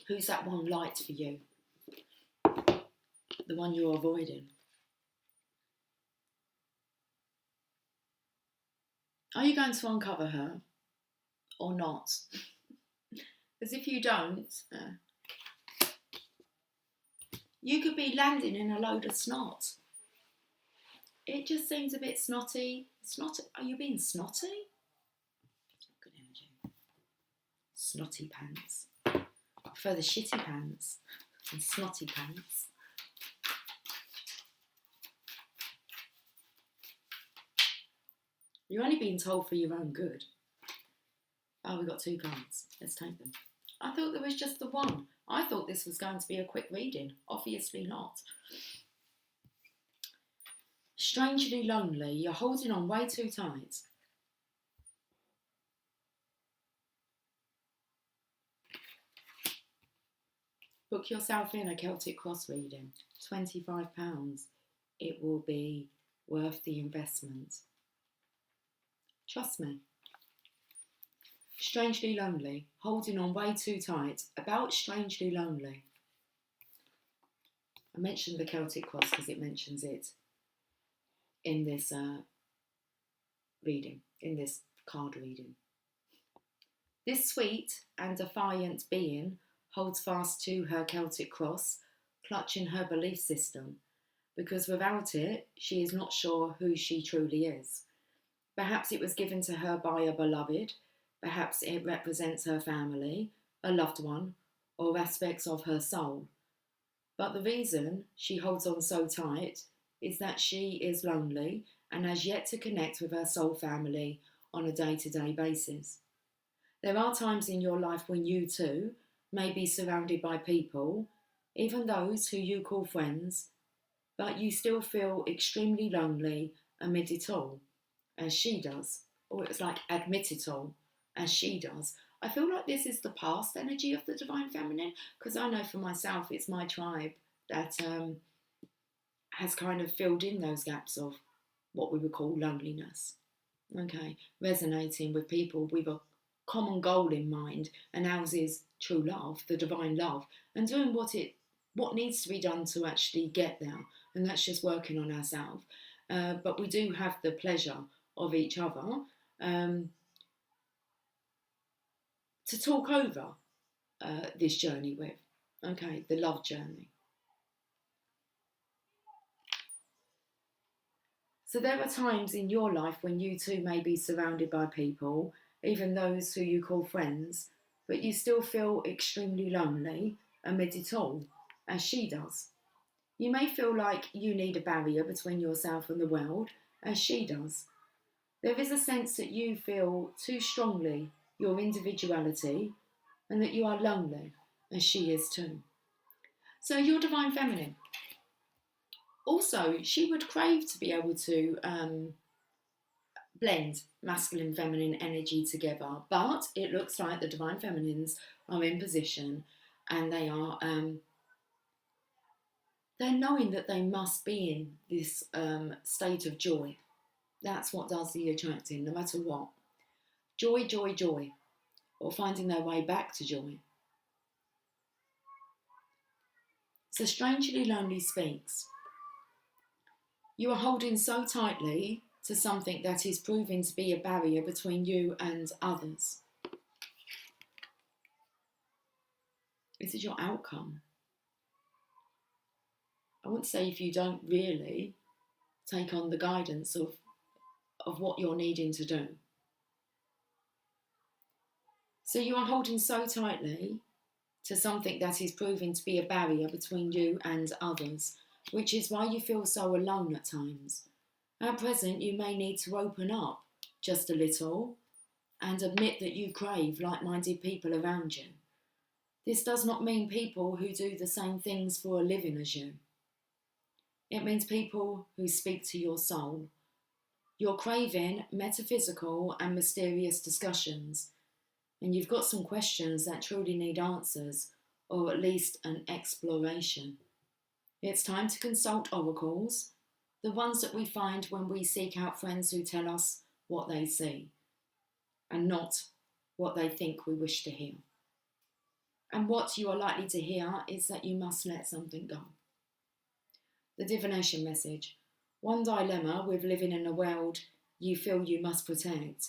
Who's that one light for you? The one you're avoiding. Are you going to uncover her or not? Because if you don't, you could be landing in a load of snot. It just seems a bit snotty. Are you being snotty? It's not good energy. Snotty pants. I prefer the shitty pants and snotty pants. You're only being told for your own good. Oh, we've got 2 cards. Let's take them. I thought there was just the one. I thought this was going to be a quick reading. Obviously not. Strangely lonely. You're holding on way too tight. Book yourself in a Celtic cross reading. £25. It will be worth the investment. Trust me. Strangely lonely. Holding on way too tight. About strangely lonely. I mentioned the Celtic cross because it mentions it in this reading, in this card reading. This sweet and defiant being holds fast to her Celtic cross, clutching her belief system, because without it, she is not sure who she truly is. Perhaps it was given to her by a beloved, perhaps it represents her family, a loved one, or aspects of her soul. But the reason she holds on so tight is that she is lonely and has yet to connect with her soul family on a day-to-day basis. There are times in your life when you too may be surrounded by people, even those who you call friends, but you still feel extremely lonely amid it all, as she does. Or it's like admit it all, as she does. I feel like this is the past energy of the Divine Feminine, because I know for myself it's my tribe that has kind of filled in those gaps of what we would call loneliness. Okay, resonating with people with a common goal in mind, and ours is true love, the divine love, and doing what needs to be done to actually get there, and that's just working on ourselves. But we do have the pleasure of each other to talk over this journey with. Okay, the love journey. So there are times in your life when you too may be surrounded by people, even those who you call friends, but you still feel extremely lonely amid it all, as she does. You may feel like you need a barrier between yourself and the world, as she does. There is a sense that you feel too strongly your individuality and that you are lonely, as she is too. So your Divine Feminine. Also, she would crave to be able to blend masculine feminine energy together, but it looks like the Divine Feminines are in position and they are they're knowing that they must be in this state of joy. That's what does the attracting, no matter what. Joy, joy, joy, or finding their way back to joy. So Strangely Lonely speaks. You are holding so tightly to something that is proving to be a barrier between you and others. This is your outcome. I wouldn't say if you don't really take on the guidance of what you're needing to do. So you are holding so tightly to something that is proving to be a barrier between you and others. which is why you feel so alone at times. At present, you may need to open up just a little and admit that you crave like-minded people around you. This does not mean people who do the same things for a living as you. It means people who speak to your soul. You're craving metaphysical and mysterious discussions, and you've got some questions that truly need answers, or at least an exploration. It's time to consult oracles, the ones that we find when we seek out friends who tell us what they see, and not what they think we wish to hear. And what you are likely to hear is that you must let something go. The divination message. One dilemma with living in a world you feel you must protect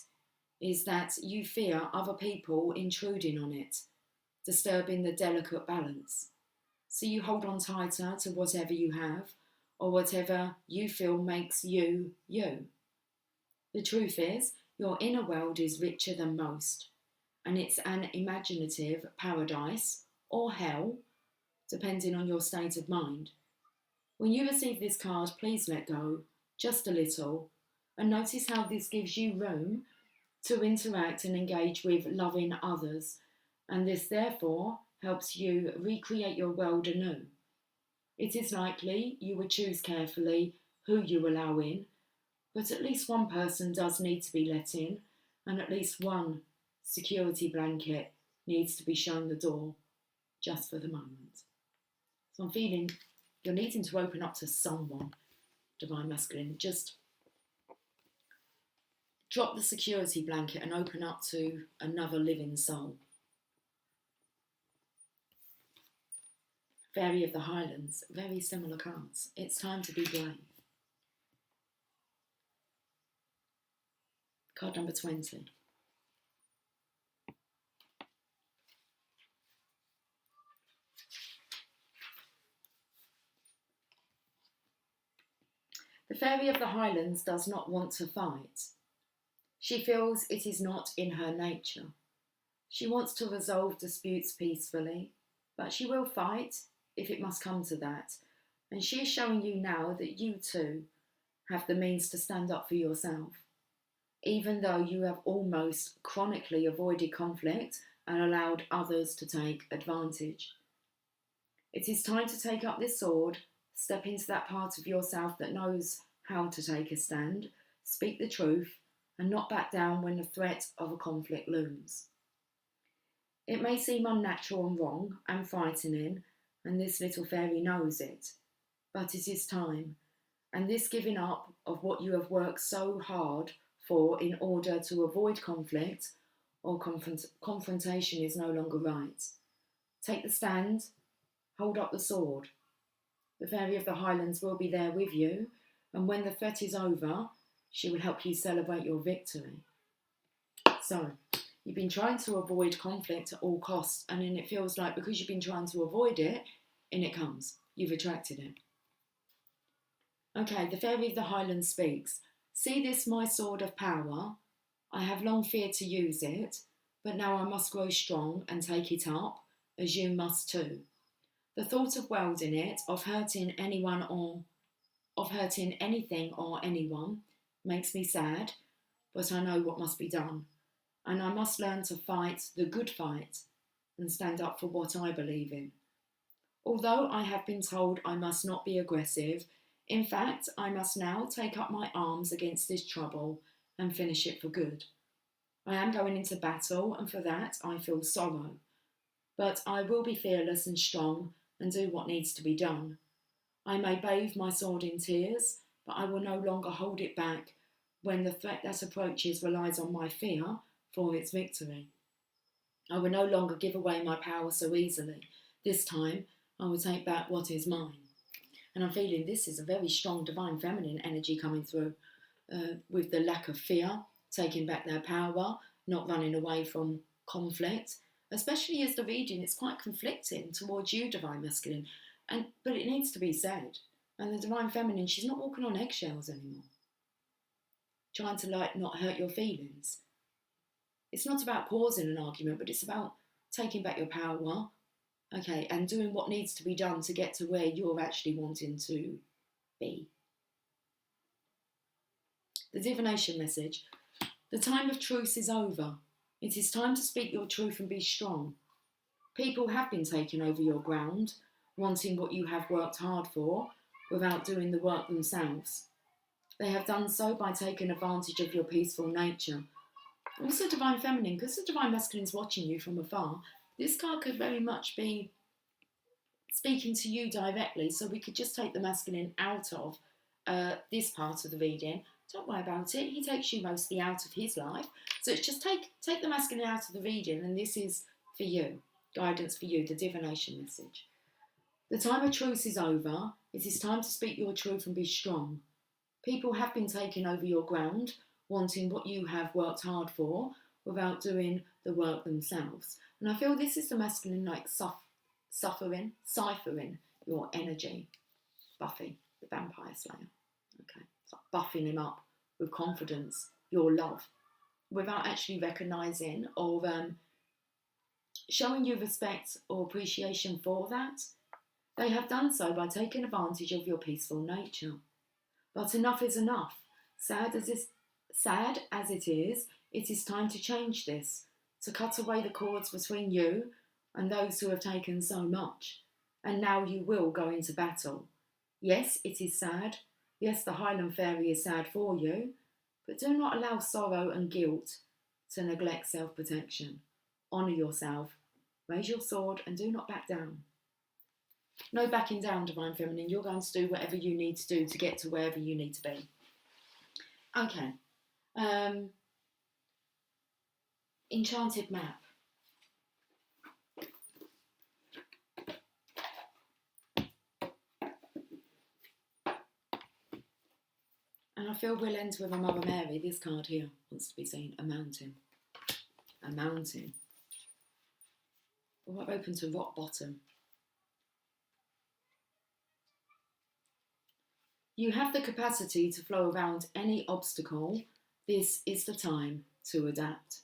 is that you fear other people intruding on it, disturbing the delicate balance. So you hold on tighter to whatever you have, or whatever you feel makes you, you. The truth is, your inner world is richer than most, and it's an imaginative paradise, or hell, depending on your state of mind. When you receive this card, please let go, just a little, and notice how this gives you room to interact and engage with loving others, and this therefore helps you recreate your world anew. It is likely you would choose carefully who you allow in, but at least one person does need to be let in, and at least one security blanket needs to be shown the door, just for the moment. So I'm feeling you're needing to open up to someone, Divine Masculine. Just drop the security blanket and open up to another living soul. Fairy of the Highlands, very similar cards. It's time to be brave. Card number 20. The Fairy of the Highlands does not want to fight. She feels it is not in her nature. She wants to resolve disputes peacefully, but she will fight if it must come to that. And she is showing you now that you too have the means to stand up for yourself, even though you have almost chronically avoided conflict and allowed others to take advantage. It is time to take up this sword, step into that part of yourself that knows how to take a stand, speak the truth, and not back down when the threat of a conflict looms. It may seem unnatural and wrong and frightening, and this little fairy knows it, but it is time, and this giving up of what you have worked so hard for in order to avoid conflict or confrontation is no longer right. Take the stand, hold up the sword. The Fairy of the Highlands will be there with you, and when the threat is over, she will help you celebrate your victory. So, you've been trying to avoid conflict at all costs, and then it feels like because you've been trying to avoid it, in it comes. You've attracted it. Okay, the Fairy of the Highlands speaks. See this, my sword of power. I have long feared to use it, but now I must grow strong and take it up, as you must too. The thought of wielding it, of hurting anything or anyone, makes me sad, but I know what must be done. And I must learn to fight the good fight and stand up for what I believe in. Although I have been told I must not be aggressive, in fact, I must now take up my arms against this trouble and finish it for good. I am going into battle, and for that I feel sorrow. But I will be fearless and strong and do what needs to be done. I may bathe my sword in tears, but I will no longer hold it back when the threat that approaches relies on my fear for its victory. I will no longer give away my power so easily. This time, I will take back what is mine. And I'm feeling this is a very strong divine feminine energy coming through with the lack of fear, taking back their power, not running away from conflict, especially as the reading is quite conflicting towards you, divine masculine. But it needs to be said. And the divine feminine, she's not walking on eggshells anymore, trying to not hurt your feelings. It's not about causing an argument, but it's about taking back your power Okay, and doing what needs to be done to get to where you're actually wanting to be. The divination message. The time of truce is over. It is time to speak your truth and be strong. People have been taking over your ground, wanting what you have worked hard for, without doing the work themselves. They have done so by taking advantage of your peaceful nature. Also Divine Feminine, because the Divine Masculine is watching you from afar, this card could very much be speaking to you directly, so we could just take the masculine out of this part of the reading. Don't worry about it, he takes you mostly out of his life. So it's just take the masculine out of the reading, and this is for you, guidance for you, the divination message. The time of truce is over. It is time to speak your truth and be strong. People have been taking over your ground, wanting what you have worked hard for, without doing the work themselves. And I feel this is the masculine like ciphering your energy. Buffy, the vampire slayer. Okay, it's like buffing him up with confidence, your love, without actually recognising or showing you respect or appreciation for that. They have done so by taking advantage of your peaceful nature. But enough is enough. Sad as it is, it is time to change this, to cut away the cords between you and those who have taken so much. And now you will go into battle. Yes, it is sad. Yes, the Highland Fairy is sad for you. But do not allow sorrow and guilt to neglect self-protection. Honour yourself. Raise your sword and do not back down. No backing down, Divine Feminine. You're going to do whatever you need to do to get to wherever you need to be. Okay. Enchanted map. And I feel we'll end with a Mother Mary. This card here wants to be seen. A mountain. A mountain. We're open to rock bottom. You have the capacity to flow around any obstacle. This is the time to adapt.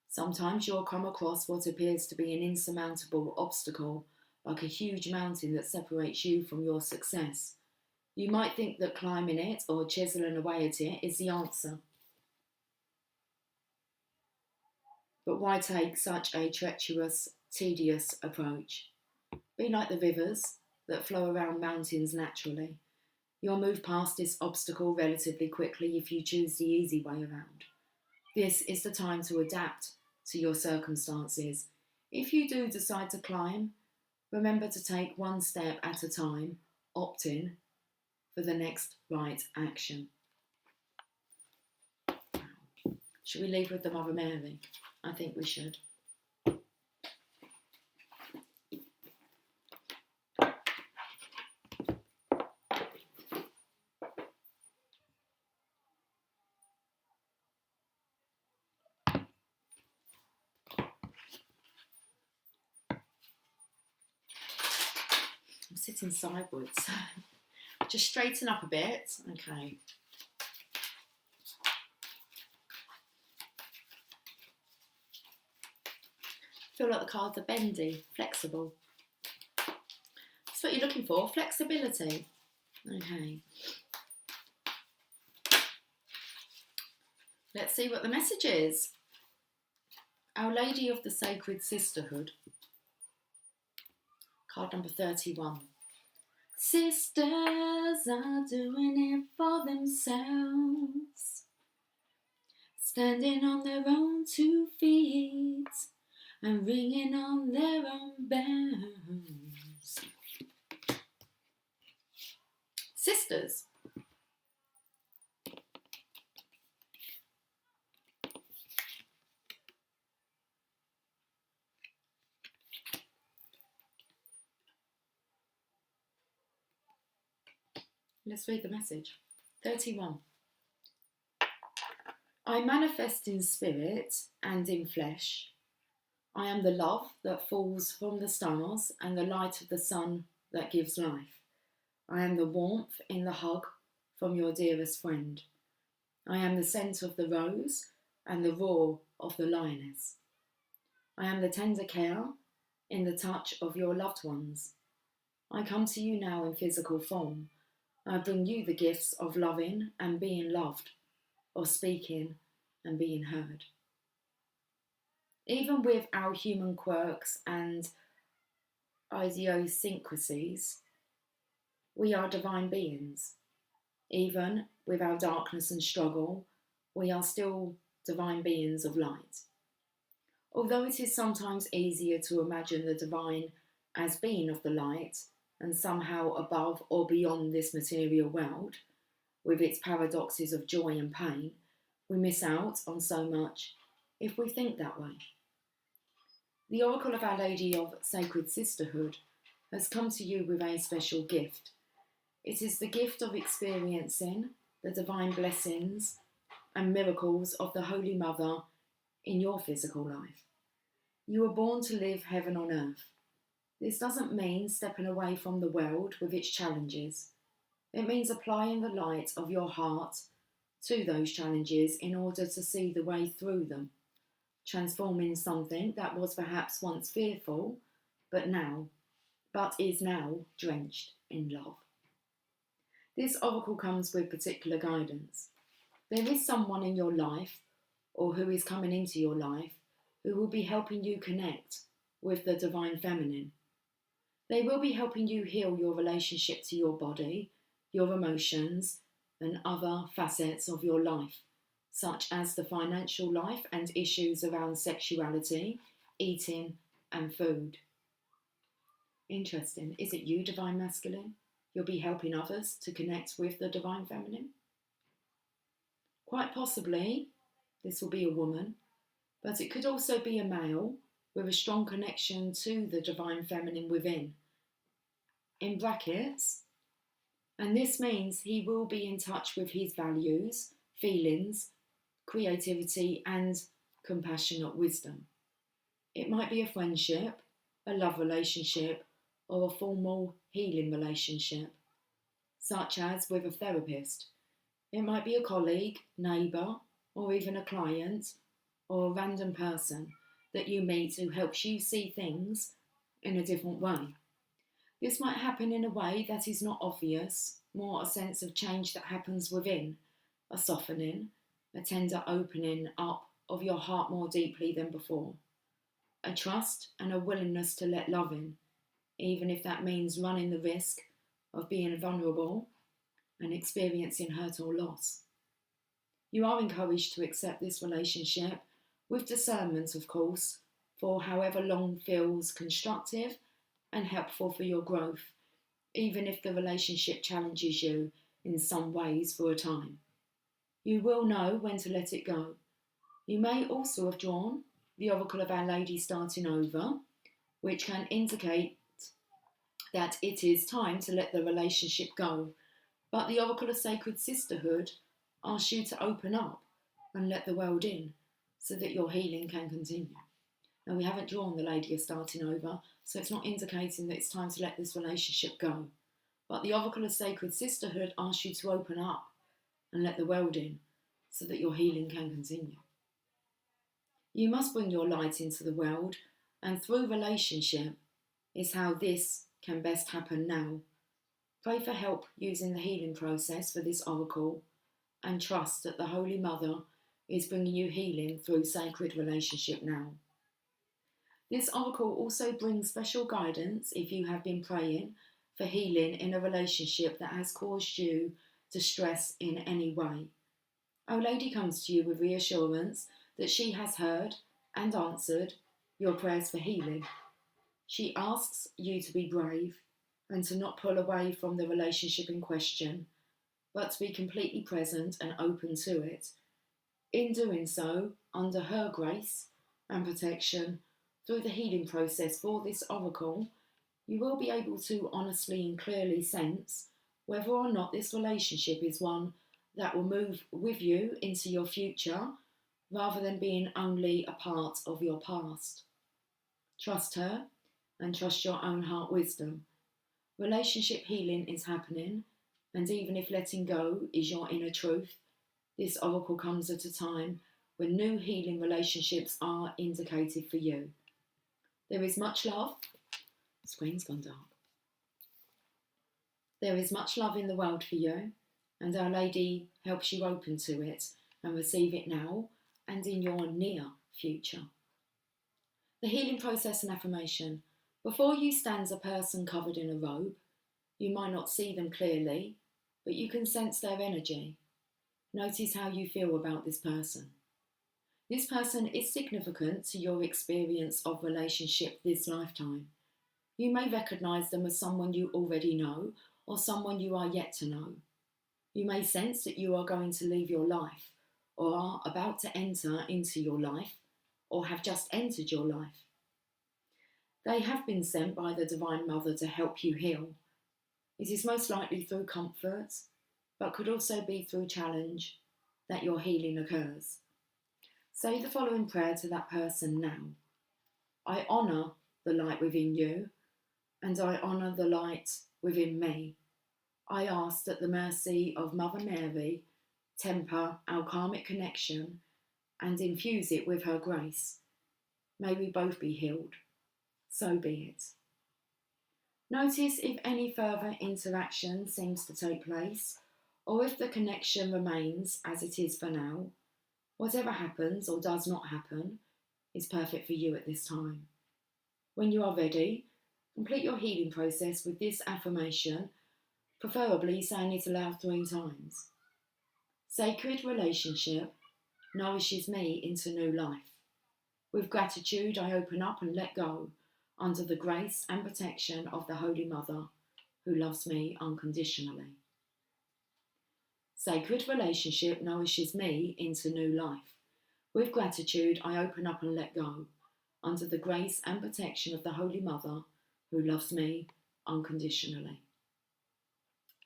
Sometimes you'll come across what appears to be an insurmountable obstacle, like a huge mountain that separates you from your success. You might think that climbing it or chiseling away at it is the answer. But why take such a treacherous, tedious approach? Be like the rivers that flow around mountains naturally. You'll move past this obstacle relatively quickly if you choose the easy way around. This is the time to adapt to your circumstances. If you do decide to climb, remember to take one step at a time, opting for the next right action. Should we leave with the Mother Mary? I think we should. I'm sitting sideways. Just straighten up a bit. Okay. Feel like the cards are bendy, flexible. That's what you're looking for, flexibility. Okay. Let's see what the message is. Our Lady of the Sacred Sisterhood. Card number 31. Sisters are doing it for themselves, standing on their own 2 feet and ringing on their own bells. Sisters. Let's read the message. 31. I manifest in spirit and in flesh. I am the love that falls from the stars and the light of the sun that gives life. I am the warmth in the hug from your dearest friend. I am the scent of the rose and the roar of the lioness. I am the tender care in the touch of your loved ones. I come to you now in physical form. I bring you the gifts of loving and being loved, of speaking and being heard. Even with our human quirks and idiosyncrasies, we are divine beings. Even with our darkness and struggle, we are still divine beings of light. Although it is sometimes easier to imagine the divine as being of the light and somehow above or beyond this material world, with its paradoxes of joy and pain, we miss out on so much if we think that way. The Oracle of Our Lady of Sacred Sisterhood has come to you with a special gift. It is the gift of experiencing the divine blessings and miracles of the Holy Mother in your physical life. You were born to live heaven on earth. This doesn't mean stepping away from the world with its challenges. It means applying the light of your heart to those challenges in order to see the way through them, transforming something that was perhaps once fearful, but is now drenched in love. This oracle comes with particular guidance. There is someone in your life, or who is coming into your life, who will be helping you connect with the divine feminine. They will be helping you heal your relationship to your body, your emotions, and other facets of your life, such as the financial life and issues around sexuality, eating, and food. Interesting. Is it you, divine masculine? You'll be helping others to connect with the divine feminine? Quite possibly, this will be a woman, but it could also be a male with a strong connection to the divine feminine within. In brackets, and this means he will be in touch with his values, feelings, creativity, and compassionate wisdom. It might be a friendship, a love relationship, or a formal healing relationship, such as with a therapist. It might be a colleague, neighbour, or even a client, or a random person that you meet who helps you see things in a different way. This might happen in a way that is not obvious, more a sense of change that happens within, a softening, a tender opening up of your heart more deeply than before, a trust and a willingness to let love in, even if that means running the risk of being vulnerable and experiencing hurt or loss. You are encouraged to accept this relationship with discernment, of course, for however long feels constructive and helpful for your growth, even if the relationship challenges you in some ways for a time. You will know when to let it go. You may also have drawn the Oracle of Our Lady starting over, which can indicate that it is time to let the relationship go. But the Oracle of Sacred Sisterhood asks you to open up and let the world in so that your healing can continue. Now, we haven't drawn the Lady of starting over, so it's not indicating that it's time to let this relationship go. But the Oracle of Sacred Sisterhood asks you to open up and let the world in so that your healing can continue. You must bring your light into the world, and through relationship is how this can best happen now. Pray for help using the healing process for this oracle, and trust that the Holy Mother is bringing you healing through sacred relationship now. This oracle also brings special guidance if you have been praying for healing in a relationship that has caused you distress in any way. Our Lady comes to you with reassurance that she has heard and answered your prayers for healing. She asks you to be brave and to not pull away from the relationship in question, but to be completely present and open to it. In doing so, under her grace and protection, through the healing process for this oracle, you will be able to honestly and clearly sense whether or not this relationship is one that will move with you into your future rather than being only a part of your past. Trust her and trust your own heart wisdom. Relationship healing is happening, and even if letting go is your inner truth, this oracle comes at a time when new healing relationships are indicated for you. There is much love. Screen's gone dark. There is much love in the world for you, and Our Lady helps you open to it and receive it now and in your near future. The healing process and affirmation. Before you stands a person covered in a robe. You might not see them clearly, but you can sense their energy. Notice how you feel about this person. This person is significant to your experience of relationship this lifetime. You may recognise them as someone you already know or someone you are yet to know. You may sense that you are going to leave your life or are about to enter into your life or have just entered your life. They have been sent by the Divine Mother to help you heal. It is most likely through comfort, but could also be through challenge that your healing occurs. Say the following prayer to that person now. I honour the light within you, and I honour the light within me. I ask that the mercy of Mother Mary temper our karmic connection and infuse it with her grace. May we both be healed. So be it. Notice if any further interaction seems to take place, or if the connection remains as it is for now. Whatever happens or does not happen is perfect for you at this time. When you are ready, complete your healing process with this affirmation, preferably saying it aloud 3 times. Sacred relationship nourishes me into new life. With gratitude, I open up and let go under the grace and protection of the Holy Mother, who loves me unconditionally. Sacred relationship nourishes me into new life. With gratitude, I open up and let go, under the grace and protection of the Holy Mother, who loves me unconditionally.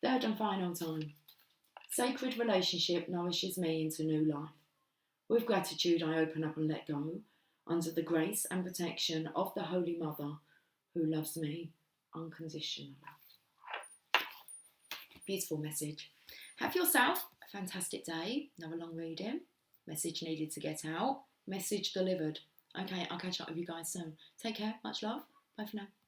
Third and final time. Sacred relationship nourishes me into new life. With gratitude, I open up and let go, under the grace and protection of the Holy Mother, who loves me unconditionally. Beautiful message. Have yourself a fantastic day. Another long reading. Message needed to get out. Message delivered. Okay, I'll catch up with you guys soon. Take care. Much love. Bye for now.